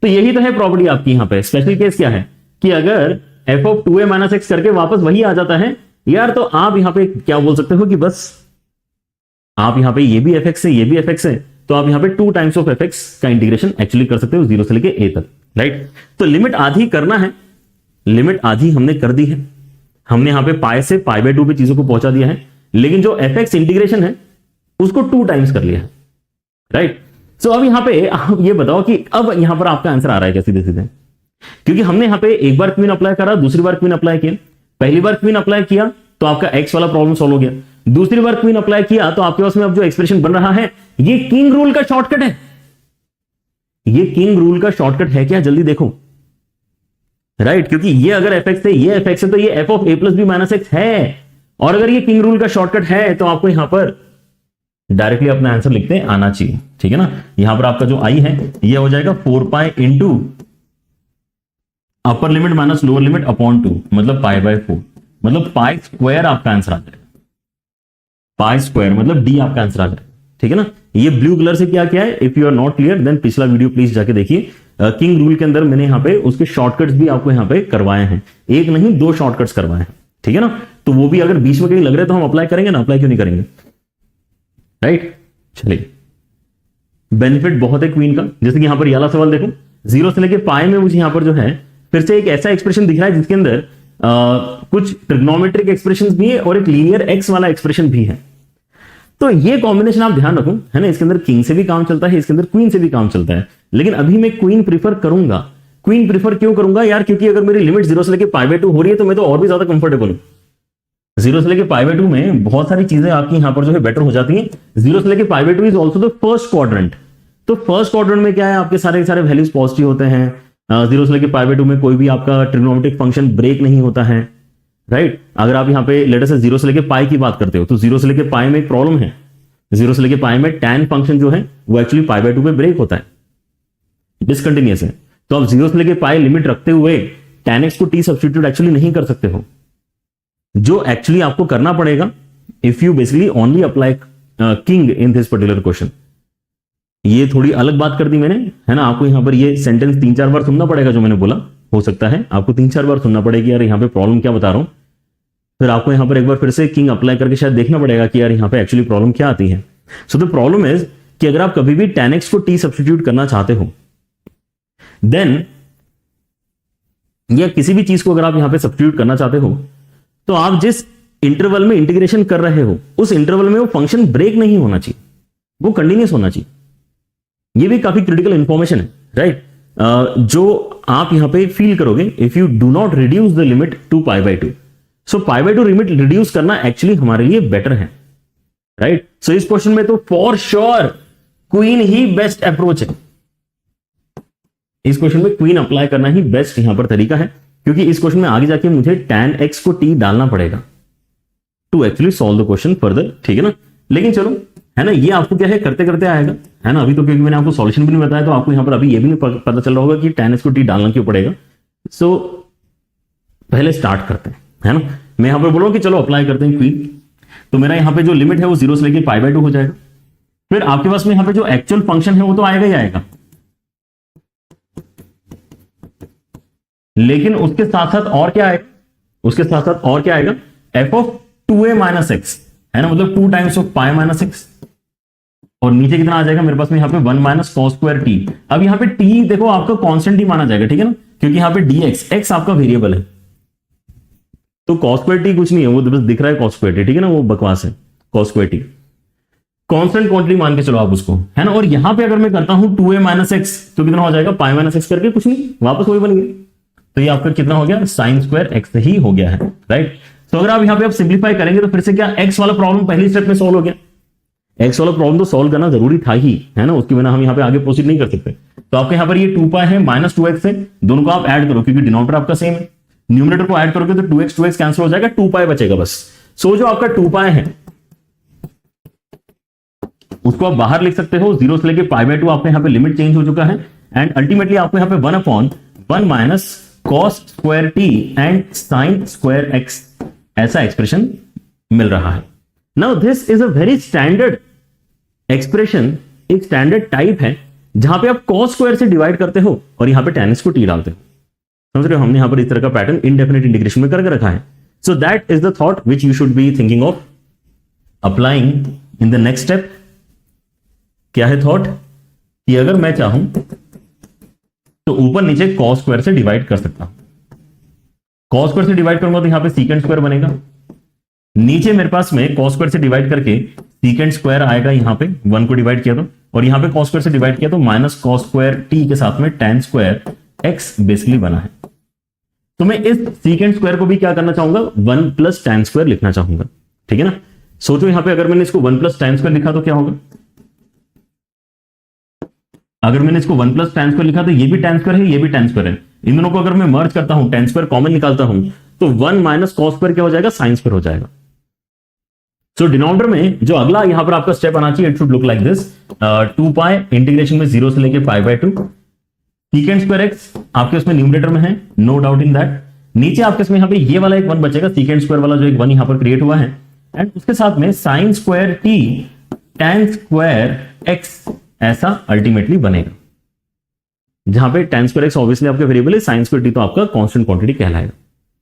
तो यही तो है प्रॉपर्टी आपकी यहां पे। स्पेशल केस क्या है कि अगर F of 2a minus x करके वापस वही आ जाता है यार, तो आप यहां पे क्या बोल सकते हो कि बस आप यहां पे ये भी fx है, ये भी fx है, तो आप यहां पे 2 टाइम्स ऑफ fx का इंटीग्रेशन एक्चुअली कर सकते हो 0 से लेके a तक, राइट। तो लिमिट आधी करना है, लिमिट आधी हमने कर दी है, हमने यहां पे पाई से पाई बाय 2 पे चीजों को पहुंचा दिया है, लेकिन जो fx इंटीग्रेशन है उसको 2 टाइम्स कर लिया है, राइट। सो अब यहां पे आप ये बताओ कि अब यहां पर आपका आंसर आ रहा है क्या सीधे सीधे? क्योंकि हमने यहां पे एक बार क्वीन अप्लाई करा, दूसरी बार क्वीन अप्लाई किया। पहली बार क्वीन अप्लाई किया तो आपका एक्स वाला प्रॉब्लम सॉल्व हो गया, दूसरी बार क्वीन अप्लाई किया तो आपके पास में अब जो एक्सप्रेशन बन रहा है ये किंग रूल का शॉर्टकट है। ये किंग रूल का शॉर्टकट है क्या? जल्दी देखो, राइट। क्योंकि ये अगर fx है, ये fx है, तो ये f of a plus b minus x है, और अगर ये किंग रूल का शॉर्टकट है तो आपको यहां पर डायरेक्टली अपना आंसर लिखते आना चाहिए, ठीक है ना। यहां पर आपका जो आई है ये हो जाएगा 4 pi into upper limit minus lower limit upon 2, मतलब पाई बाय 4, मतलब पाई स्क्वायर आपका आंसर आ जाएगा। पाई स्क्वायर मतलब डी आपका आंसर आ जाएगा, ठीक है ना। ये ब्लू कलर से क्या क्या है? If you are not clear then पिछला वीडियो प्लीज जाके देखिए। किंग रूल के अंदर मैंने यहां पे उसके शॉर्टकट्स भी आपको यहां पे करवाए हैं, एक नहीं 2 शॉर्टकट्स करवाए हैं, ठीक है ना। तो वो भी अगर बीच में कहीं लग रहे तो हम अप्लाई करेंगे ना, अप्लाई क्यों नहीं करेंगे, राइट। चलिए, बेनिफिट बहुत है क्वीन का। जैसे कि यहां पर ये वाला सवाल देखो, 0 से लेके पाई में मुझे यहां पर जो है फिर से एक ऐसा एक्सप्रेशन दिख रहा है जिसके अंदर कुछ ट्रिग्नोमेट्रिक एक्सप्रेशंस भी है और एक लीनियर एक्स वाला एक्सप्रेशन भी है। तो ये कॉम्बिनेशन आप ध्यान रखो, है ना। इसके अंदर किंग से भी काम चलता है, इसके अंदर क्वीन से भी काम चलता है, लेकिन अभी मैं क्वीन प्रीफर करूंगा। क्वीन प्रीफर क्यों करूंगा यार? क्योंकि अगर मेरी लिमिट 0 से लेके पाई बाय 2 हो रही है तो मैं तो और भी ज्यादा कंफर्टेबल हूं। 0 से लेके पाई बाय 2 में बहुत सारी चीजें आपकी यहां पर जो है बेटर हो जाती हैं। 0 से लेके pi by 2 is also the first quadrant. तो फर्स्ट क्वाड्रेंट में क्या है, आपके सारे के सारे वैल्यूज पॉजिटिव होते हैं। 0 से लेके पाई बाय 2 में कोई भी आपका ट्रिग्नोमेट्रिक फंक्शन ब्रेक नहीं होता है, राइट। अगर आप यहां पे लेटर से 0 से लेके पाई की बात करते हो तो 0 से लेके पाई में एक प्रॉब्लम है। 0 से लेके पाई में tan फंक्शन जो है वो एक्चुअली पाई बाय 2 पे ब्रेक होता है, डिसकंटिन्यूअस है। तो आप 0 से लेके पाई लिमिट रखते हुए tan x को t सब्स्टिट्यूट एक्चुअली नहीं कर सकते हो। जो एक्चुअली आपको करना पड़ेगा, if you basically only apply king in this particular question. ये थोड़ी अलग बात कर दी मैंने, है ना। आपको यहां पर ये सेंटेंस 3-4 बार सुनना पड़ेगा जो मैंने बोला। हो सकता है आपको 3-4 बार सुनना पड़ेगा यार यहां पे प्रॉब्लम क्या बता रहा हूं। फिर आपको यहां पर एक बार फिर से किंग अप्लाई करके शायद देखना पड़ेगा कि यार यहां पे एक्चुअली प्रॉब्लम क्या आती है। सो द प्रॉब्लम इज कि अगर आप कभी भी tan x को t सब्स्टिट्यूट करना चाहते हो, देन या किसी भी चीज को अगर आप यहां पे सब्स्टिट्यूट करना चाहते हो, तो आप जिस इंटरवल में इंटीग्रेशन कर रहे हो उस इंटरवल में वो फंक्शन ब्रेक नहीं होना चाहिए, वो कंटिन्यूअस होना चाहिए। ये भी काफी क्रिटिकल इंफॉर्मेशन है, राइट। जो आप यहां पे फील करोगे if you do not reduce the limit to pi by 2। So pi by 2 limit reduce करना एक्चुअली हमारे लिए बेटर है, राइट। सो इस क्वेश्चन में तो for sure queen he best approach है। इस क्वेश्चन में क्वीन अप्लाई करना ही बेस्ट यहां पर तरीका है, क्योंकि इस क्वेश्चन में आगे जाके मुझे tan x को t डालना पड़ेगा to actually solve the question further, ठीक है ना। लेकिन चलो, है ना, ये आपको क्या है करते करते आएगा, है ना। अभी तो क्योंकि मैंने आपको सॉल्यूशन भी नहीं बताया तो आपको यहां पर अभी ये भी नहीं पता चल रहा होगा कि tan x को t डालना क्यों पड़ेगा। सो पहले स्टार्ट करते हैं, है ना। मैं यहां पर बोल रहा हूं कि चलो अप्लाई करते हैं क्वीन। तो मेरा यहां पे जो लिमिट है वो 0 से लेके पाई बाय 2 हो जाएगा। फिर आपके पास में यहां पे जो एक्चुअल फंक्शन है वो तो आएगा ही आएगा, लेकिन उसके साथ साथ और क्या आएगा, उसके साथ साथ और क्या आएगा, F of 2a minus x, है ना, मतलब 2 times of pi minus x, और नीचे कितना आ जाएगा मेरे पास में यहाँ पे 1 माइनस कॉस स्क्वायर टी। अब यहाँ पे टी देखो आपका कांस्टेंट ही माना जाएगा, ठीक है ना, क्योंकि यहाँ पे dx x आपका वेरिएबल है, तो कॉस स्क्वायर टी कुछ नहीं है, वो बस दिख रहा है कॉस स्क्वायर टी, ठीक है ना, वो बकवास है cos square T, constant quantity मान के चलो आप उसको, है ना। और यहां पे अगर मैं करता हूं 2a माइनस एक्स तो कितना हो जाएगा, पाई माइनस एक्स करके कुछ नहीं, वापस वही बन गया, तो ये आपका कितना हो गया, साइन स्क्वायर एक्स ही हो गया है, राइट। तो अगर आप यहां पे आप सिंप्लीफाई करेंगे तो फिर से क्या, एक्स वाला प्रॉब्लम पहली स्टेप में सॉल्व हो गया, एक्स वाला प्रॉब्लम तो सॉल्व करना जरूरी था ही, है ना, उसके बिना हम यहाँ पे आगे प्रोसीड नहीं कर सकते। तो आपके यहाँ पर ये 2 पाई है माइनस 2x है, दोनों को आप ऐड करो क्योंकि डिनोमिनेटर आपका सेम है, न्यूमरेटर को ऐड करोगे तो 2x कैंसिल हो जाएगा, 2 पाई बचेगा बस। सो जो आपका 2 पाई है उसको आप बाहर लिख सकते हो, 0 से लेके पाई बाय 2 आपका यहाँ पे लिमिट चेंज हो चुका है, एंड अल्टीमेटली आपको यहाँ पे 1/1 minus cos square T and sign square x ऐसा एक्सप्रेशन मिल रहा है। Now this is a very standard expression, एक स्टैंडर्ड टाइप है जहां पे आप कॉस स्क्वायर से डिवाइड करते हो और यहां पे tan x को t डालते हो, समझ रहे हो, हमने यहां पर इस तरह का पैटर्न इनडेफिनेट इंटीग्रेशन में करके रखा है। सो that is the thought which you should be thinking of applying in the next step. क्या है थॉट, कि अगर मैं चाहूं तो ऊपर नीचे कॉस स्क्वायर से डिवाइड कर सकता हूं, कॉस स्क्वायर से डिवाइड करूंगा तो यहां पे सीकेंड स्क्वायर बनेगा, नीचे मेरे पास में कॉस स्क्वायर से डिवाइड करके सीकेंड स्क्वायर आएगा, यहां पे 1 को डिवाइड किया तो, और यहां पे कॉस स्क्वायर से डिवाइड किया तो माइनस कॉस स्क्वायर टी के साथ में tan स्क्वायर एक्स बेसिकली बना है। तो मैं इस सीकेंड स्क्वायर को भी क्या करना चाहूंगा, 1 प्लस tan स्क्वायर लिखना चाहूंगा, ठीक है ना। सोचो यहां पे अगर मैंने इसको 1 प्लस tan स्क्वायर लिखा तो क्या होगा, अगर मैंने इसको 1 प्लस tan स्क्वायर लिखा तो ये भी tan स्क्वायर है, ये भी tan स्क्वायर है, इन दोनों को अगर मैं मर्ज करता हूं, tan स्क्वायर कॉमन निकालता हूं तो 1 माइनस कॉस स्क्वायर क्या हो जाएगा, साइन स्क्वायर हो जाएगा। सो डिनोमिनेटर में जो अगला यहां पर आपका स्टेप आना चाहिए, it should look like this, 2 pi integration में 0 से लेके pi by 2, secant square x आपके उसमें न्यूमरेटर में है, नो डाउट इन दैट, नीचे आपके इसमें यहां पे ये वाला एक 1 बचेगा, सीकेंड स्क्वायर वाला जो एक 1 यहां पर क्रिएट हुआ है, एंड उसके साथ में sine square T tan square x ऐसा अल्टीमेटली बनेगा, जहां पे tan स्क्वायर एक्स ऑब्वियसली आपका वेरिएबल है, साइन स्क्वायर टी तो आपका कांस्टेंट क्वांटिटी कहलाएगा,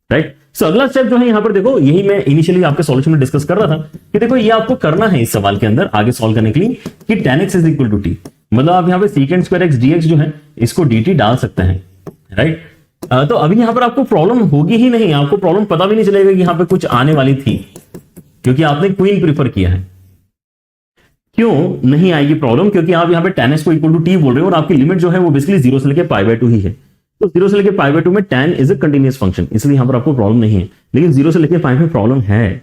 राइट। सो अगला स्टेप जो है यहां पर देखो, यही मैं इनिशियली आपके सॉल्यूशन में डिस्कस कर रहा था कि देखो ये आपको करना है इस सवाल के अंदर आगे सॉल्व करने के लिए कि tan x is equal to t, मतलब आप यहां पे सीकेंड स्क्वायर एक्स dx जो है इसको dt डाल सकते हैं, राइट। तो अभी यहां पर आपको प्रॉब्लम होगी ही नहीं, आपको प्रॉब्लम पता भी नहीं चलेगा कि यहां पे कुछ आने वाली थी, क्योंकि आपने क्वीन प्रीफर किया है। क्यों नहीं आएगी प्रॉब्लम, क्योंकि आप यहां पे tan x को इक्वल टू टी बोल रहे हो और आपकी लिमिट जो है वो बेसिकली 0 से लेके पाई बाय 2 ही है, तो 0 से लेके पाई बाय 2 में tan is a continuous function, इसलिए यहां पर आपको प्रॉब्लम नहीं है, लेकिन 0 से लेके पाई में प्रॉब्लम है,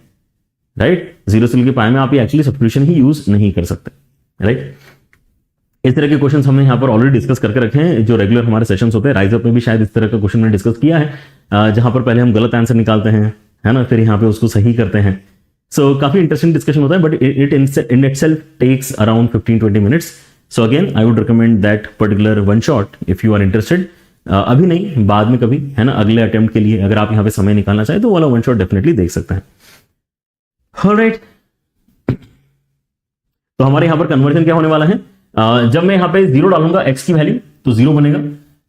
राइट। 0 से लेके पाई में आप ये एक्चुअली सब्स्टिट्यूशन ही यूज नहीं कर सकते, राइट। इस तरह के क्वेश्चंस हमने यहां पर ऑलरेडी डिस्कस करके रखे हैं, जो रेगुलर हमारे सेशंस होते हैं, राइज अप में भी शायद इस तरह का क्वेश्चन मैंने डिस्कस किया है, जहां पर पहले हम गलत आंसर निकालते हैं, है ना, फिर यहां पे उसको सही करते हैं। सो काफी इंटरेस्टिंग डिस्कशन होता है, but it in itself takes around 15-20 minutes. So again I would recommend that particular one shot if you are interested, अभी नहीं बाद में कभी, है ना, अगले अटेम्प्ट के लिए अगर आप यहां पे समय निकालना चाहें तो वाला वन शॉट डेफिनेटली देख सकते हैं, ऑलराइट। तो हमारे यहां पर कन्वर्जन क्या होने वाला है, जब मैं यहां पे 0 डालूंगा x की वैल्यू तो 0 बनेगा,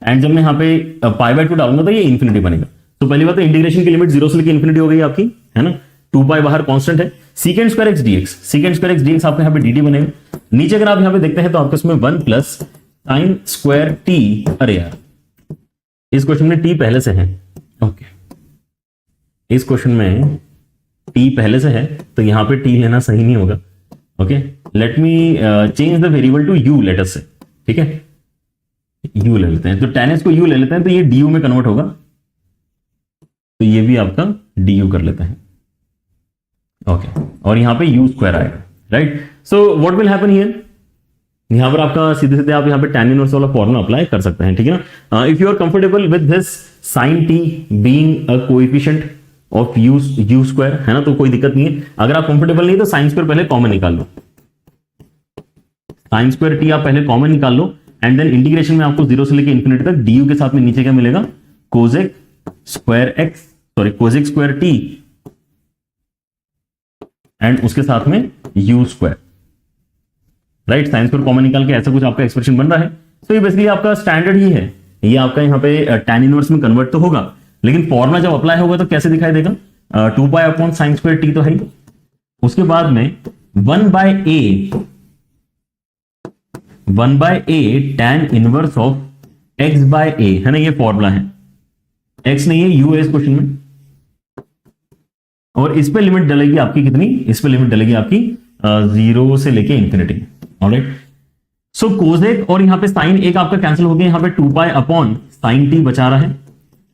एंड जब मैं यहां पे पाई बाय 2 डालूंगा तो ये इंफिनिटी बनेगा। तो पहली बात तो इंटीग्रेशन की लिमिट 0 से लेकर इंफिनिटी हो गई आपकी, है ना, 2 पाई बाहर कांस्टेंट है, secant square x dx, secant square x dx आपके यहां पे dt बनेगा, नीचे अगर आप यहां पे देखते हैं तो आपके इसमें 1 प्लस साइन स्क्वायर टी, अरे यार इस क्वेश्चन में t पहले से है, ओके, इस क्वेश्चन में t पहले से है तो यहां पे t लेना सही नहीं होगा, okay. Let me change the variable to u, let us say, ठीक है, u ले लेते हैं, तो tan x को u ले लेते हैं तो ये du में कन्वर्ट होगा, तो ये भी आपका du कर लेते हैं, ओके, और यहां पे u स्क्वायर आएगा, right. So what will happen here, यहां पर आपका सीधे सीधे आप यहां पे tan इनवर्स वाला फॉर्मूला अप्लाई कर सकते हैं, ठीक है ना। If you are comfortable with this sin t being a coefficient of u square, है ना, तो कोई दिक्कत नहीं है। अगर आप कंफर्टेबल नहीं तो साइन स्क्वायर पहले कॉमन निकाल लो, साइन स्क्वायर टी आप पहले कॉमन निकाल लो, एंड देन इंटीग्रेशन में आपको 0 से लेकर इंफिनिटी तक du के साथ में नीचे क्या मिलेगा, cosec square x, sorry cosec square T, and उसके साथ में u square, right. Sine square common निकाल के ऐसा कुछ आपका एक्सप्रेशन बन रहा है। तो ये बेसिकली आपका स्टैंडर्ड ही है ये आपका यहाँ पे tan इनवर्स में कन्वर्ट तो होगा, लेकिन फॉर्मूला जब अप्लाई होगा तो कैसे दिखाई देगा, 2π/sin² तो है ही। उसके बाद में 1/a tan inverse of x/a है ना, ये फॉर्मूला है। x नहीं है, u है इस क्वेश्चन में, और इस पे लिमिट डलेगी आपकी कितनी, इस पे लिमिट डलेगी आपकी 0 से लेके इंफिनिटी। ऑलराइट, सो कोसेक और यहाँ पे साइन एक आपका कैंसिल हो गया, यहाँ पे 2π/sin t बचा रहा है।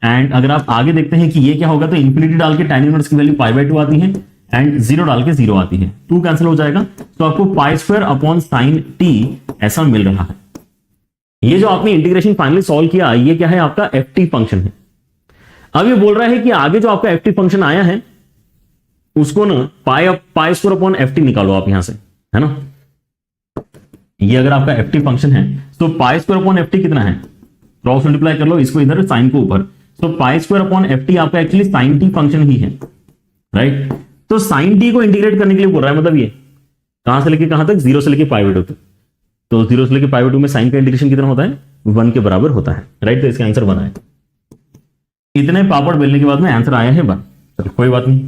एंड अगर आप आगे देखते हैं कि ये क्या होगा, तो इंफिनिटी डाल के tan इनवर्स की वैल्यू π/2 आती है एंड 0 डाल के 0 आती है, 2 कैंसिल हो जाएगा, तो आपको π² t ऐसा मिल रहा है। ये जो आपने इंटीग्रेशन फाइनली सॉल्व किया, ये क्या है, आपका ft फंक्शन है। अब ये बोल रहा है कि आगे जो आपका ft फंक्शन आया है उसको ना π² निकालो आप यहां से, है ना। ये अगर आपका ft फंक्शन है तो π² कितना है, क्रॉस मल्टीप्लाई कर लो इसको इधर साइन को ऊपर, तो π² आपका एक्चुअली sin t फंक्शन ही है, राइट। तो sin t को इंटीग्रेट करने के लिए बोल रहा है, मतलब ये कहां से लेके कहां तक, 0 से लेके π/2 तक। तो 0 से लेके π/2 में साइन का इंटीग्रेशन कितना होता है, 1 के बराबर होता है, राइट। तो इसका आंसर 1 है। इतने पापड़ बेलने के बाद में आंसर आया है 1। चलो कोई बात नहीं,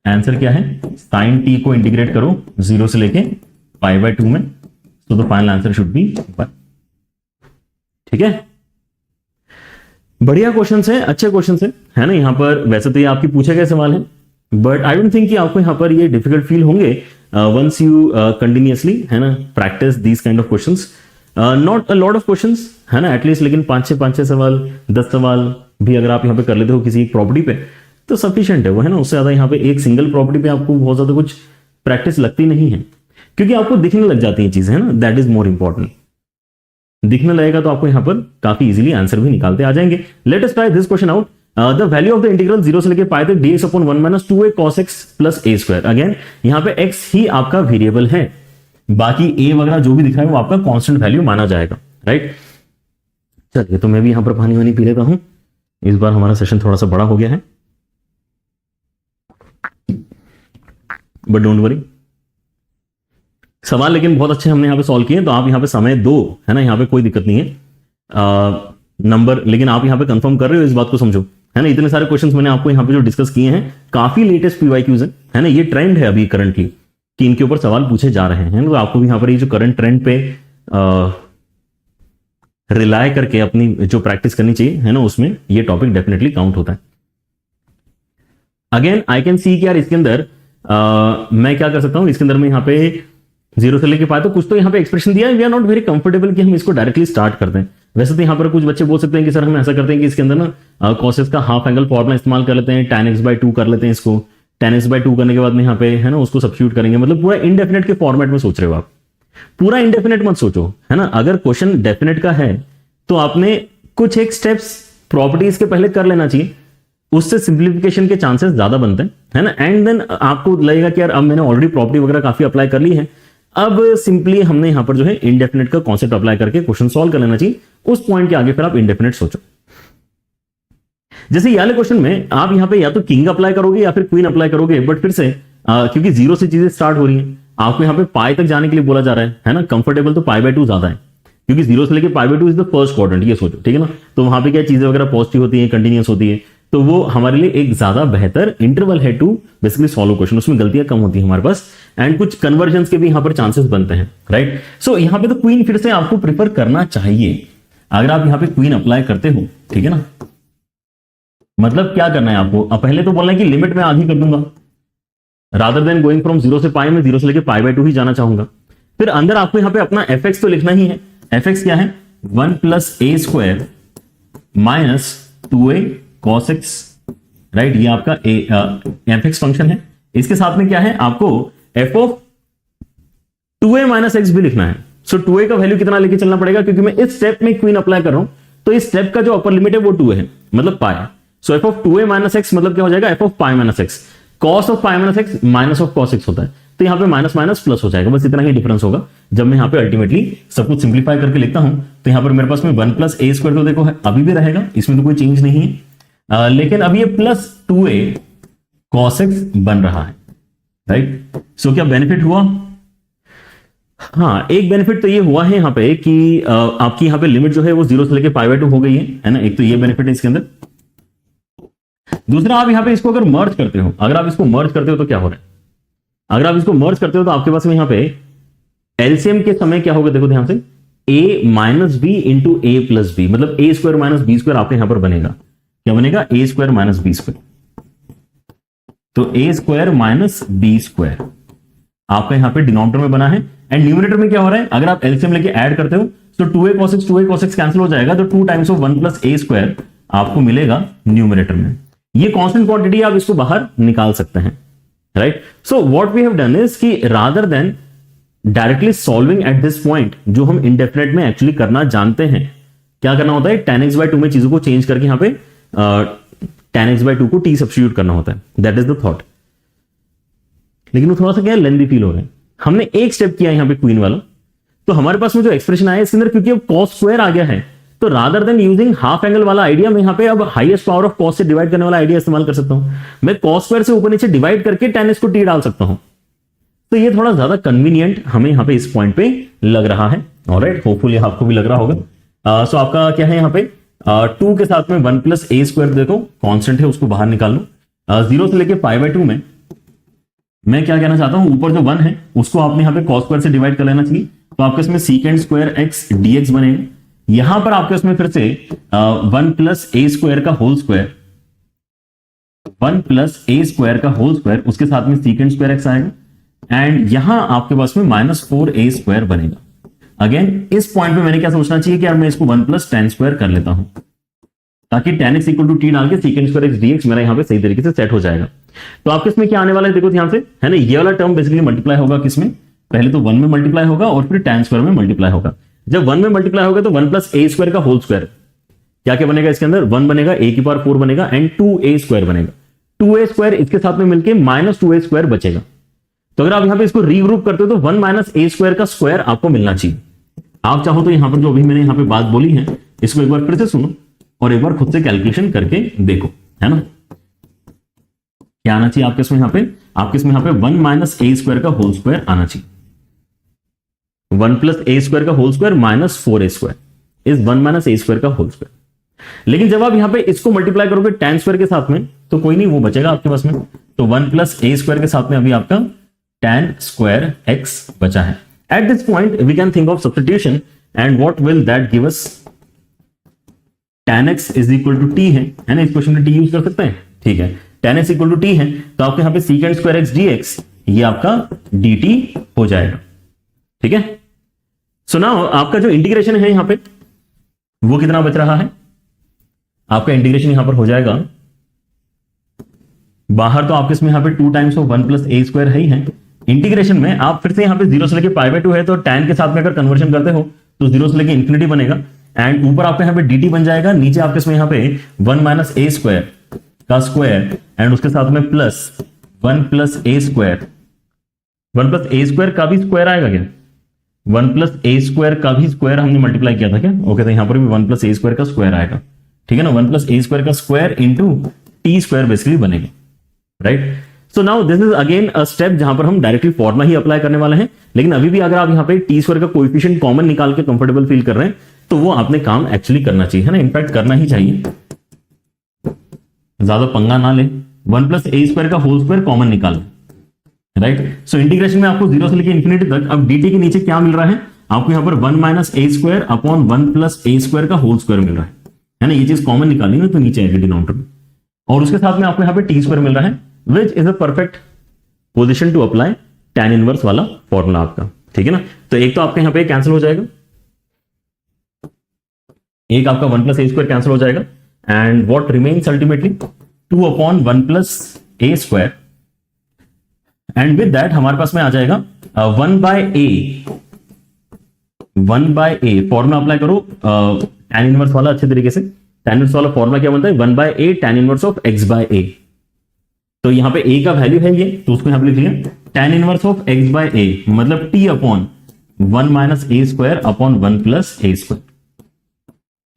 आंसर क्या है, sin t को इंटीग्रेट करो 0 से लेके π/2 में, तो the final answer should be 1। ठीक है, बढ़िया क्वेश्चन है, अच्छे क्वेश्चन है ना। यहां पर वैसे तो ये आपकी पूछे गए सवाल है, बट आई डोंट थिंक कि आपको यहां पर ये डिफिकल्ट फील होंगे वंस यू कंटिन्यूअसली, है ना, practice these kind of questions. Not a lot of questions, है ना, एटलीस्ट, लेकिन 5-6 सवाल 10 सवाल भी अगर आप यहां पे कर लेते हो किसी एक प्रॉपर्टी पे तो सफिशिएंट है वो, है ना। उससे ज्यादा यहाँ पे एक सिंगल प्रॉपर्टी पे आपको बहुत ज्यादा कुछ प्रैक्टिस लगती नहीं है, क्योंकि आपको दिखने लग जाती है चीजें, है ना, दैट इज मोर इंपॉर्टेंट। दिखने लगेगा तो आपको यहाँ पर काफी इजीली आंसर भी निकालते आ जाएंगे। Late us try this question out. The value of the integral 0 से लेके पाई तक dx/1 - 2a cos x plus a²। Again यहाँ पे x ही आपका वेरिएबल है, बाकी a वगैरह जो भी दिख रहा है वो आपका कांस्टेंट वैल्यू माना जाएगा, राइट। चलिए, तो मैं भी यहां पर पानी वानी पी लेता हूं, इस बार हमारा सेशन थोड़ा सा बड़ा हो गया है, बट डोंट वरी, सवाल लेकिन बहुत अच्छे हमने यहां पे सॉल्व किए। तो आप यहां पे समय दो, है ना, यहां पे कोई दिक्कत नहीं है नंबर, लेकिन आप यहां पे कंफर्म कर रहे हो, इस बात को समझो, है ना। इतने सारे क्वेश्चंस मैंने आपको यहां पे जो डिस्कस किए हैं, काफी लेटेस्ट पीवाईक्यूज है ना, ये ट्रेंड है अभी करंटली कि इनके ऊपर सवाल पूछे जा रहे हैं। तो आपको भी यहां पर ये जो करंट ट्रेंड पे रिलाय करके अपनी जो प्रैक्टिस करनी चाहिए, है ना, उसमें ये टॉपिक डेफिनेटली काउंट होता है। अगेन आई कैन सी कि यार इसके अंदर मैं क्या कर सकता हूं, इसके अंदर मैं यहाँ पे 0 से लेके पाए तो कुछ तो यहाँ पे एक्सप्रेशन दिया है, we are not very comfortable कि हम इसको डायरेक्टली स्टार्ट करते हैं। वैसे तो यहाँ पर कुछ बच्चे बोल सकते हैं कि सर हम ऐसा करते हैं कि इसके अंदर ना कॉसेस का हाफ एंगल फॉर्मूला इस्तेमाल कर लेते हैं, tan x/2 कर लेते हैं इसको, tan x/2 करने के बाद में यहाँ पे, है ना, उसको सब्स्टिट्यूट करेंगे। मतलब पूरा इनडेफिनेट के फॉर्मेट में सोच रहे हो आप, पूरा इनडेफिनेट मत सोचो, है ना। अगर क्वेश्चन डेफिनेट का है तो आपने कुछ एक स्टेप्स प्रॉपर्टीज के पहले कर लेना चाहिए, उससे सिंप्लीफिकेशन के चांसेस ज्यादा बनते हैं, है ना। एंड देन आपको लगेगा कि यार अब मैंने ऑलरेडी प्रॉपर्टी वगैरह काफी अप्लाई कर ली है, अब सिंपली हमने यहां पर जो है इंडेफिनेट का कॉन्सेप्ट अप्लाई करके क्वेश्चन सॉल्व कर लेना चाहिए। उस पॉइंट के आगे फिर आप इंडेफिनेट सोचो। जैसे ये वाले क्वेश्चन में आप यहां पे या तो किंग अप्लाई करोगे या फिर क्वीन अप्लाई करोगे, बट फिर से क्योंकि 0 से चीजें स्टार्ट हो रही हैं, आपको यहां पे पाई तक जाने के लिए बोला जा रहा है ना। कंफर्टेबल तो π/2 ज्यादा है, क्योंकि 0 से लेके π/2 इज द फर्स्ट क्वाड्रेंट, ये सोचो, ठीक है ना। तो वहां पे क्या चीजें वगैरह पॉजिटिव होती है, कंटिन्यूअस होती है, तो वो हमारे लिए एक ज्यादा बेहतर इंटरवल है टू बेसिकली सॉल्व क्वेश्चन। उसमें गलतियां कम होती है हमारे पास, एंड कुछ कन्वर्जन्स के भी यहां पर चांसेस बनते हैं, राइट। सो यहां पे तो क्वीन फिर से आपको प्रिफर करना चाहिए अगर आप यहां पे क्वीन अप्लाई करते हो, ठीक है ना। मतलब क्या करना है आपको, अब पहले तो बोलना है कि लिमिट में आधी कर दूंगा, रादर देन गोइंग फ्रॉम 0 से पाई में 0 से लेके π/2 ही जाना चाहूंगा। फिर अंदर आपको यहां पे अपना fx तो लिखना ही है। fx क्या है, 1 + a² - 2a cos x, right. ये आपका fx फंक्शन है। इसके साथ में क्या है, आपको f of 2a - x भी लिखना है। सो 2a का वैल्यू कितना लेके चलना पड़ेगा, क्योंकि मैं इस स्टेप में क्वीन अप्लाई कर रहा हूं, तो इस स्टेप का जो अपर लिमिट है वो 2 है, मतलब पाई। सो f of 2a - x मतलब क्या हो जाएगा, f of π - x, cos of π - x minus of cos x होता है, तो यहां पे माइनस माइनस प्लस हो जाएगा, बस इतना ही डिफरेंस होगा। जब मैं यहां पे अल्टीमेटली सब कुछ सिंप्लीफाई करके लिखता हूं तो यहां पर मेरे पास में 1 + a² तो देखो अभी भी रहेगा, इसमें तो कोई चेंज नहीं है, लेकिन अब ये प्लस 2a cos x बन रहा है, राइट। सो क्या बेनिफिट हुआ, हाँ, एक बेनिफिट तो ये हुआ है यहाँ पे कि आपकी यहाँ पे लिमिट जो है वो 0 से लेके π/2 हो गई है ना। एक तो ये बेनिफिट है इसके अंदर। दूसरा, आप यहाँ पे इसको अगर मर्ज करते हो, अगर आप इसको मर्ज करते हो तो क्या हो रहा है, अगर आप इसको मर्ज करते हो तो आपके पास में यहाँ पे एलसीएम के समय क्या होगा, देखो ध्यान से, a minus b into a plus b, मतलब a square minus b square आपके यहां पर बनेगा। क्या बनेगा? A square minus b square. तो a square minus b square आपका यहां पे डिनोमिनेटर में बना है। एंड न्यूमरेटर में क्या हो रहा है, अगर आप एलसीएम लेके ऐड करते हो तो 2a cos x कैंसिल हो जाएगा, तो 2 times of 1 plus a square आपको मिलेगा न्यूमरेटर में। ये कांस्टेंट क्वांटिटी, आप इसको बाहर निकाल सकते हैं, right. So what we have done is कि rather than directly solving at this point, जो हम इंडेफिनेट में एक्चुअली करना जानते हैं, क्या करना होता है, tan x/2 में चीजों को चेंज करके यहां पे tan x/2 को t सब्स्टिट्यूट करना होता है। That is the thought. लेकिन वो थोड़ा सा क्या है, लेंथी फील हो रहा है। हमने एक स्टेप किया यहां पे क्वीन वाला, तो हमारे पास में जो एक्सप्रेशन आया इसके अंदर, क्योंकि अब cos स्क्वायर आ गया है, तो rather than using half angle वाला आइडिया, मैं यहां पे अब हाईएस्ट पावर ऑफ cos से डिवाइड करने वाला आइडिया इस्तेमाल कर सकता हूं। मैं cos स्क्वायर से ऊपर नीचे डिवाइड करके tan x को t डाल सकता हूं। तो ये थोड़ा ज्यादा कन्वीनियंट हमें यहां पे इस पॉइंट पे लग रहा है। ऑलराइट, होपफुली आपको भी लग रहा होगा। सो आपका क्या है यहां पे 2 के साथ में 1 प्लस ए स्क्वायर, देखो कांस्टेंट है उसको बाहर निकाल लो। 0 से लेके π/2 में मैं क्या कहना चाहता हूं, ऊपर जो 1 है उसको आपने यहां पे cos स्क्वायर से डिवाइड कर लेना चाहिए, तो आपके इसमें सीकेंड स्क्वायर x dx बनेगा। यहां पर आपके इसमें फिर से 1 प्लस ए स्क्वायर का whole square, 1 plus a square का होल स्क्वायर, उसके साथ में सीकेंड स्क्वायर x आएगा। एंड यहां आपके पास में -4a स्क्वायर बनेगा। अगेन इस पॉइंट पे मैंने क्या सोचना चाहिए कि यार मैं इसको 1 प्लस tan स्क्वायर कर लेता हूं, ताकि tan x equal to t डाल के सीकेंड स्क्वायर x dx मेरा यहां पे सही तरीके से सेट हो जाएगा। तो आपके इसमें क्या आने वाला है, देखो ध्यान से, है ना, ये वाला टर्म बेसिकली मल्टीप्लाई होगा किसमें, पहले तो 1 में मल्टीप्लाई होगा और फिर tan स्क्वायर में मल्टीप्लाई होगा। जब 1 में मल्टीप्लाई होगा तो 1 प्लस ए स्क्वायर का होल स्क्वायर, क्या क्या बनेगा इसके अंदर, 1 बनेगा, a की पावर 4 बनेगा, एंड 2a स्क्वायर बनेगा। 2a स्क्वायर इसके साथ में मिलकर -2a स्क्वायर बचेगा। तो अगर आप यहां पे इसको रीग्रुप करते हो तो 1 माइनस ए स्क्वायर का स्क्वायर आपको मिलना चाहिए। आप चाहो तो यहां पर जो अभी मैंने यहां पे बात बोली है इसको एक बार फिर से सुनो और एक बार खुद से कैलकुलेशन करके देखो, है ना। क्या आना चाहिए आपके इसमें, यहां पे आपके इसमें यहां पे 1 माइनस ए स्क्वायर का होल स्क्वायर आना चाहिए। 1 प्लस ए स्क्वायर का whole square -4a square is 1 minus a square का होल स्क्वायर। लेकिन जब आप यहां पे इसको मल्टीप्लाई करोगे tan स्क्वायर के साथ में, तो कोई नहीं, वो बचेगा आपके पास में। तो 1 प्लस ए स्क्वायर के साथ में अभी आपका tan स्क्वायर x बचा है। At this point we can think of substitution, and what will that give us, tan x is equal to t है ना, इस क्वेश्चन में t यूज कर सकते हैं, ठीक है। tan x equal to t है, तो आपके यहां पे सीकेंड स्क्वायर x dx ये आपका dt हो जाएगा, ठीक है। सो नाउ आपका जो इंटीग्रेशन है यहां पे वो कितना बच रहा है, आपका इंटीग्रेशन यहां पर हो जाएगा, बाहर तो आपके इसमें यहां पे 2 times of 1 plus a square है ही है। इंटीग्रेशन में आप फिर से यहां पे 0 से लेके π/2 है, तो tan के साथ में अगर कन्वर्जन करते हो तो 0 से लेके इंफिनिटी बनेगा, एंड ऊपर आपके यहां पे dt बन जाएगा, नीचे आपके इसमें यहां पे 1 माइनस ए स्क्वायर का स्क्वायर, एंड उसके साथ में plus 1 plus a square, 1 plus a square का भी स्क्वायर आएगा क्या, 1 प्लस ए स्क्वायर का भी स्क्वायर हमने मल्टीप्लाई किया था क्या, ओके। तो यहां पर भी 1 प्लस ए स्क्वायर का स्क्वायर आएगा, ठीक है ना। 1 प्लस ए स्क्वायर का square into t square basically बनेगा, right. So now this is again a step जहां पर हम डायरेक्टली फॉर्मुला ही अप्लाई करने वाले हैं। लेकिन अभी भी अगर आप यहां पे टी स्क्वायर का कोएफिशिएंट कॉमन निकाल के कंफर्टेबल फील कर रहे हैं, तो वो आपने काम एक्चुअली करना चाहिए, है ना, इनफैक्ट करना ही चाहिए, ज्यादा पंगा ना ले। 1 प्लस ए स्क्वायर का होल स्क्वायर कॉमन निकाल, राइट। सो इंटीग्रेशन में आपको 0 से लेकर इंफिनिटी तक, अब dt के नीचे क्या मिल रहा है आपको, यहां पर 1 minus a square upon 1 plus a square का होल स्क्वायर मिल रहा है ना। ये चीज कॉमन निकाली ना तो नीचे आएगी डिनोमिनेटर में, और उसके साथ में आपको यहां पे टी स्क्वायर मिल रहा है, which is a perfect position to apply tan inverse वाला फॉर्मूला आपका, ठीक है ना। तो एक तो आपका यहां पे कैंसिल हो जाएगा, एक आपका 1 प्लस ए स्क्वायर कैंसिल हो जाएगा, and what remains ultimately 2 upon 1 plus a square, and with that हमारे पास में आ जाएगा 1 बाय ए फॉर्मूला अप्लाई करो tan इनवर्स वाला अच्छे तरीके से। tan इनवर्स वाला फॉर्मूला क्या बनता है, 1 by a tan inverse of x by a. तो यहां पे a का वैल्यू है ये, तो उसको यहां पे लिख लिया tan inverse of x by a, मतलब t upon 1 minus a square upon 1 plus a square,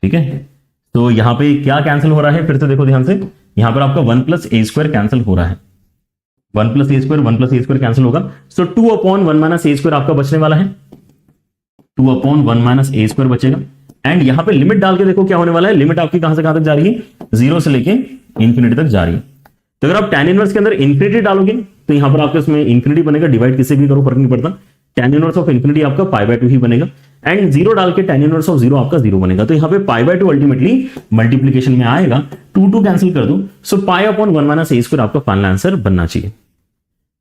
ठीक है। तो यहां पे क्या कैंसिल हो रहा है, फिर से देखो ध्यान से, यहां पर आपका 1 प्लस ए स्क्वायर कैंसिल हो रहा है, 1 प्लस ए स्क्वायर कैंसिल होगा। सो 2 अपॉन 1 माइनस ए स्क्वायर आपका बचने वाला है, 2/1 - a² बचेगा। एंड यहां पे लिमिट डाल के देखो क्या होने वाला है, लिमिट आपकी कहां से कहां तक जा रही है, 0 से लेके इंफिनिटी तक जा रही है। तो अगर आप tan इनवर्स के अंदर इंफिनिटी डालोगे तो यहां पर आपके इसमें इंफिनिटी बनेगा, डिवाइड किसी भी करो फर्क नहीं पड़ता, tan इनवर्स ऑफ इंफिनिटी आपका π/2 ही बनेगा। एंड 0 डाल के tan इनवर्स ऑफ 0 आपका 0 बनेगा। तो यहां पे π/2 अल्टीमेटली मल्टीप्लीकेशन में आएगा, 2 कैंसिल कर दो, सो π/1 - a² आपका फाइनल आंसर बनना चाहिए।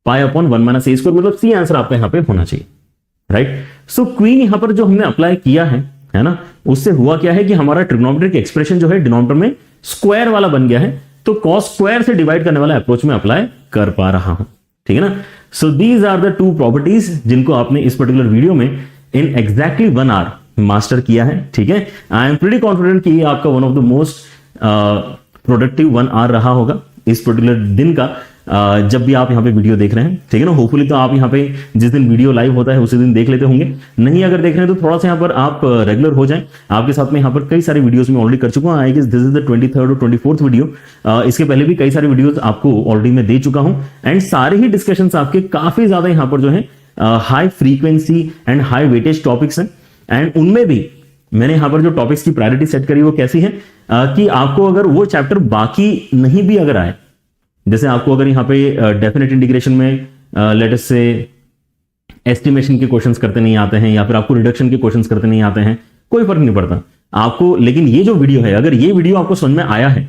π/1 - a² मतलब सी आंसर आपका यहां पे होना चाहिए, राइट। सो क्वीन यहां पर जो हमने अप्लाई किया है ना, उससे हुआ क्या है कि हमारा ट्रिग्नोमेट्रिक एक्सप्रेशन जो है डिनोमिनेटर में स्क्वायर वाला बन गया है, तो कॉस स्क्वायर से डिवाइड करने वाला अप्रोच में अप्लाई कर पा रहा हूं, ठीक है ना। So these are the 2 properties जिनको आपने इस पर्टिकुलर वीडियो में इन एग्जैक्टली 1 आवर मास्टर किया है, ठीक है। आई एम प्रीटी कॉन्फिडेंट कि ये आपका one of the most productive 1 hour रहा होगा इस पर्टिकुलर दिन का, जब भी आप यहाँ पे वीडियो देख रहे हैं, ठीक है ना। होपफुली तो आप यहाँ पे जिस दिन वीडियो लाइव होता है उसी दिन देख लेते होंगे, नहीं अगर देख रहे हैं तो थोड़ा सा यहाँ पर आप रेगुलर हो जाएं। आपके साथ में यहाँ पर कई सारे वीडियोस में ऑलरेडी कर चुका हूँ, I guess this is the 23rd और 24th वीडियो। इसके पहले भी कई सारे वीडियोस आपको ऑलरेडी मैं दे चुका हूँ, एंड सारे ही डिस्कशंस आपके काफी ज्यादा यहाँ पर जो है high frequency and high weightage topics हैं। एंड उनमें भी मैंने यहाँ पर जो टॉपिक्स की प्रायोरिटी सेट करी वो कैसी है कि आपको अगर वो चैप्टर बाकी नहीं भी अगर आए, जैसे आपको अगर यहाँ पे डेफिनेट इंटीग्रेशन में लेट अस से एस्टिमेशन के क्वेश्चंस करते नहीं आते हैं, या फिर आपको रिडक्शन के क्वेश्चंस करते नहीं आते हैं, कोई फर्क नहीं पड़ता आपको। लेकिन ये जो वीडियो है, अगर ये वीडियो आपको समझ में आया है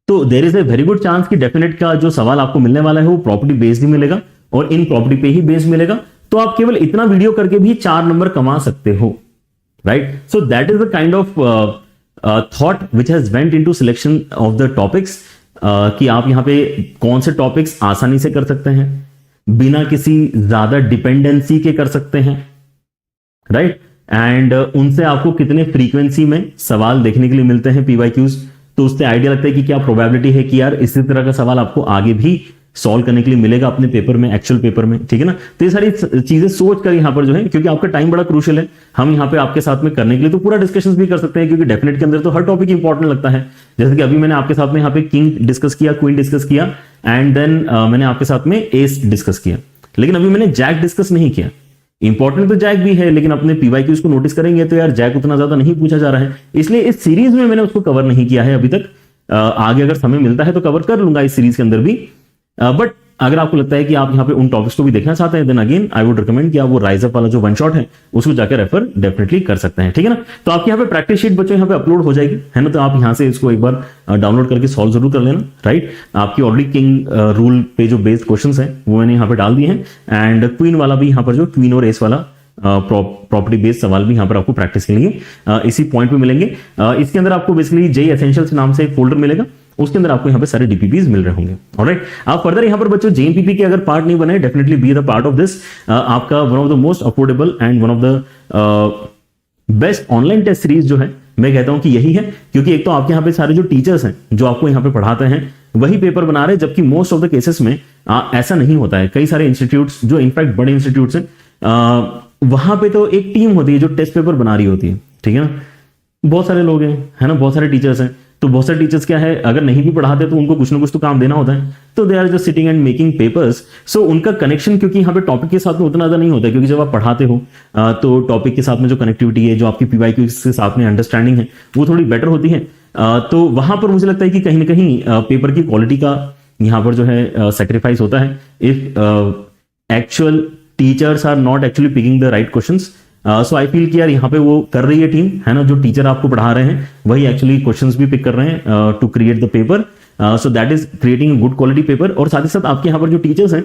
तो there is a very good chance कि डेफिनेट का जो सवाल आपको मिलने वाला है वो प्रॉपर्टी बेस्ड ही मिलेगा, और इन प्रॉपर्टी पे ही बेस्ड मिलेगा। तो आप केवल इतना वीडियो करके भी 4 नंबर कमा सकते हो, right. So that is the kind of thought which has went into selection of the topics, कि आप यहां पे कौन से टॉपिक्स आसानी से कर सकते हैं, बिना किसी ज्यादा डिपेंडेंसी के कर सकते हैं, राइट। एंड उनसे आपको कितने फ्रीक्वेंसी में सवाल देखने के लिए मिलते हैं PYQs, तो उससे आइडिया लगता है कि क्या प्रोबेबिलिटी है कि यार इसी तरह का सवाल आपको आगे भी सॉल्व करने के लिए मिलेगा अपने पेपर में, एक्चुअल पेपर में, ठीक है ना। तो ये सारी चीजें सोच कर यहाँ पर जो है, क्योंकि आपका टाइम बड़ा क्रूशियल है, हम यहाँ पे आपके साथ में करने के लिए तो पूरा डिस्कशंस भी कर सकते हैं, क्योंकि डेफिनेट के अंदर तो हर टॉपिक इंपॉर्टेंट लगता है। जैसे कि अभी मैंने आपके साथ में यहाँ पे किंग डिस्कस किया, क्वीन डिस्कस किया, एंड देन मैंने आपके साथ में एस डिस्कस किया, लेकिन अभी मैंने जैक डिस्कस नहीं किया। इंपॉर्टेंट तो जैक भी है, लेकिन अपने PYQs को नोटिस करेंगे तो यार जैक उतना ज्यादा नहीं पूछा जा रहा है, इसलिए इस सीरीज में मैंने उसको कवर नहीं किया है अभी तक। आगे अगर समय मिलता है तो कवर कर लूंगा इस सीरीज के अंदर भी। बट अगर आपको लगता है कि आप यहाँ पे उन टॉपिक्स को भी देखना चाहते हैं, then again I would recommend कि आप वो राइज अप वाला जो 1 शॉट है उसको जाकर रेफर डेफिनेटली कर सकते हैं, ठीक है ना। तो आपकी यहाँ पे प्रैक्टिस शीट बच्चों यहाँ पे अपलोड हो जाएगी, है ना। तो आप यहाँ से इसको एक बार डाउनलोड करके सॉल्व जरूर कर लेना, राइट। आपकी ऑलरेडी किंग रूल पे जो बेस्ड क्वेश्चंस हैं वो मैंने यहाँ पे डाल दिए हैं, एंड क्वीन वाला भी यहाँ पर जो क्वीन और एस वाला प्रॉपर्टी बेस्ड सवाल भी यहाँ पर आपको प्रैक्टिस के लिए इसी पॉइंट पे मिलेंगे। इसके अंदर आपको बेसिकली JEE एसेंशियल्स नाम से एक फोल्डर मिलेगा, उसके अंदर आपको यहाँ पे सारे DPPs मिल रहे होंगे, ऑलराइट। आप फर्दर यहाँ पर बच्चों JMPP के अगर पार्ट नहीं बने, definitely be the part of this. आपका one of the most affordable and one of the best online test series जो है, मैं कहता हूं कि यही है, क्योंकि एक तो आपके यहाँ पे सारे जो टीचर्स हैं जो आपको यहाँ पे पढ़ाते हैं वही पेपर बना रहे हैं, जबकि मोस्ट ऑफ द केसेस में ऐसा नहीं होता है। कई सारे इंस्टीट्यूट्स जो इनफैक्ट बड़े इंस्टीट्यूट्स हैं, वहां पे तो एक टीम होती है जो टेस्ट पेपर बना रही होती है, ठीक है ना। बहुत सारे लोग हैं, है ना, बहुत सारे टीचर्स हैं, तो बहुत सारे टीचर्स क्या है, अगर नहीं भी पढ़ाते तो उनको कुछ ना कुछ तो काम देना होता है, तो they are just sitting and making papers. So उनका कनेक्शन क्योंकि यहाँ पे टॉपिक के साथ में उतना ज्यादा नहीं होता है, क्योंकि जब आप पढ़ाते हो तो टॉपिक के साथ में जो कनेक्टिविटी है, जो आपकी PYQ के साथ में अंडरस्टैंडिंग है, वो थोड़ी बेटर होती है। तो वहां पर मुझे लगता है कि कहीं ना कहीं पेपर की क्वालिटी का यहाँ पर जो है सेक्रीफाइस होता है, if actual teachers are not actually picking the right questions. So I feel कि यार यहाँ पे वो कर रही है टीम, है ना, जो टीचर आपको पढ़ा रहे हैं वही एक्चुअली क्वेश्चंस भी पिक कर रहे हैं to create the paper. So that is creating good quality paper. और साथ ही साथ आपके यहाँ पर जो टीचर्स हैं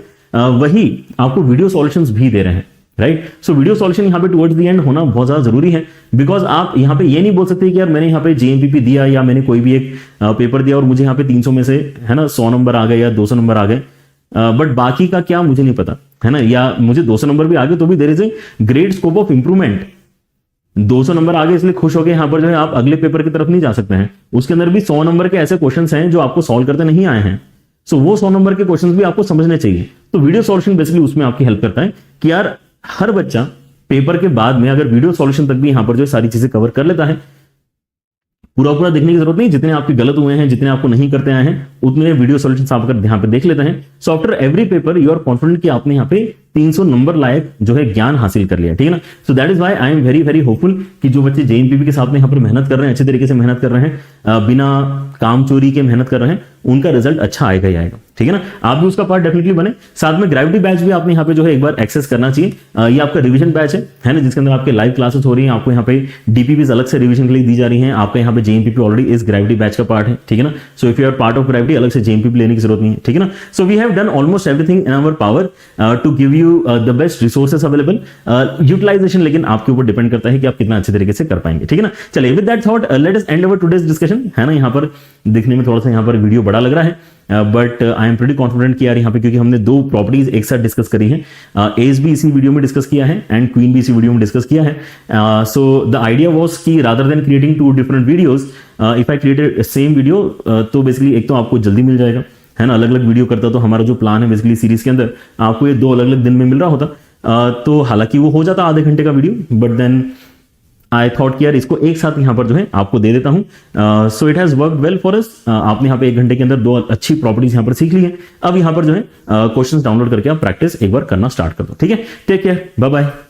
वही आपको वीडियो सॉल्यूशंस भी दे रहे हैं, राइट। सो वीडियो सॉल्यूशन यहाँ पे टुवर्ड्स द एंड होना बहुत ज्यादा जरूरी है, बिकॉज आप यहाँ पे ये नहीं बोल सकते कि यार मैंने यहाँ पे JMPP दिया या मैंने कोई भी एक पेपर दिया और मुझे यहाँ पे 300 में से, है ना, 100 नंबर आ गए या 200 नंबर आ गए, बट बाकी का क्या मुझे नहीं पता, है ना, या मुझे 200 नंबर भी आ गए तो भी there is a great scope of improvement. 200 number आगे इसलिए खुश हो गए यहाँ पर जो है आप अगले पेपर की तरफ नहीं जा सकते हैं, उसके अंदर भी 100 नंबर के ऐसे क्वेश्चंस हैं जो आपको सॉल्व करते नहीं आए हैं। सो वो 100 नंबर के क्वेश्चंस भी आपको समझने चाहिए। तो वीडियो सॉल्यूशन बेसिकली उसमें आपकी हेल्प करता है कि यार हर बच्चा पेपर के बाद में अगर वीडियो सॉल्यूशन तक भी यहाँ पर जो सारी चीजें कवर कर लेता है, पूरा देखने की जरूरत नहीं, जितने आपके गलत हुए हैं, जितने आपको नहीं करते आए हैं, उतने वीडियो सॉल्यूशंस आप अगर यहाँ पे देख लेते हैं, so after every paper you are confident कि आपने यहाँ पे 300 नंबर लायक जो है ज्ञान हासिल कर लिया, ठीक है ना। सो that is why I am very very hopeful कि जो बच्चे जेएनपीपी के साथ में यहाँ पर मेहनत कर रहे हैं, अच्छे तरीके से मेहनत कर रहे हैं, बिना काम चोरी के मेहनत कर रहे हैं, उनका रिजल्ट अच्छा आएगा ही आएगा, ठीक है ना। आप भी उसका पार्ट डेफिनेटली बने। साथ में ग्रेविटी बैच भी आपने यहाँ पे जो है एक बार एक्सेस करना चाहिए। ये आपका रिवीजन बैच है ना, जिसके अंदर आपके लाइव क्लासेस हो रही हैं, आपको यहाँ पे डीपीपी अलग से रिवीजन के लिए दी जा रही हैं, आपका यहाँ पे जेएनपीपी ऑलरेडी इस ग्रेविटी बैच का पार्ट है, ठीक है ना। So if you are part of gravity, अलग से जेएनपीपी लेने की जरूरत नहीं है, ठीक है ना। So we have done almost everything in our power to give you the best resources available. Utilization लेकिन आपके ऊपर डिपेंड करता है कि आप कितना अच्छे तरीके से कर पाएंगे, ठीक है ना। चलिए with that thought let us and our today's discussion, है ना। यहाँ पर दिखने में थोड़ा सा यहाँ पर वीडियो बड़ा लग रहा है, but I am pretty confident कि यार यहाँ पे, क्योंकि हमने 2 प्रॉपर्टीज एक साथ डिस्कस करी हैं, एज भी इसी वीडियो में डिस्कस किया है एंड क्वीन भी इसी वीडियो में डिस्कस किया है। सो द आइडिया वाज कि rather then creating 2 different videos, if I created same video, तो बेसिकली एक तो आपको जल्दी मिल जाएगा, है ना। अलग अलग वीडियो करता तो हमारा जो प्लान है बेसिकली सीरीज के अंदर आपको ये 2 अलग अलग दिन में मिल रहा होता, तो हालांकि वो हो जाता आधे घंटे का video, but then I thought कि यार इसको एक साथ यहाँ पर जो है आपको दे देता हूँ। So it has work well for us. आपने यहाँ पे 1 घंटे के अंदर 2 अच्छी प्रॉपर्टीज यहाँ पर सीख ली है। अब यहाँ पर जो है क्वेश्चंस डाउनलोड करके आप प्रैक्टिस एक बार करना स्टार्ट कर दो, ठीक है। Take care, bye bye.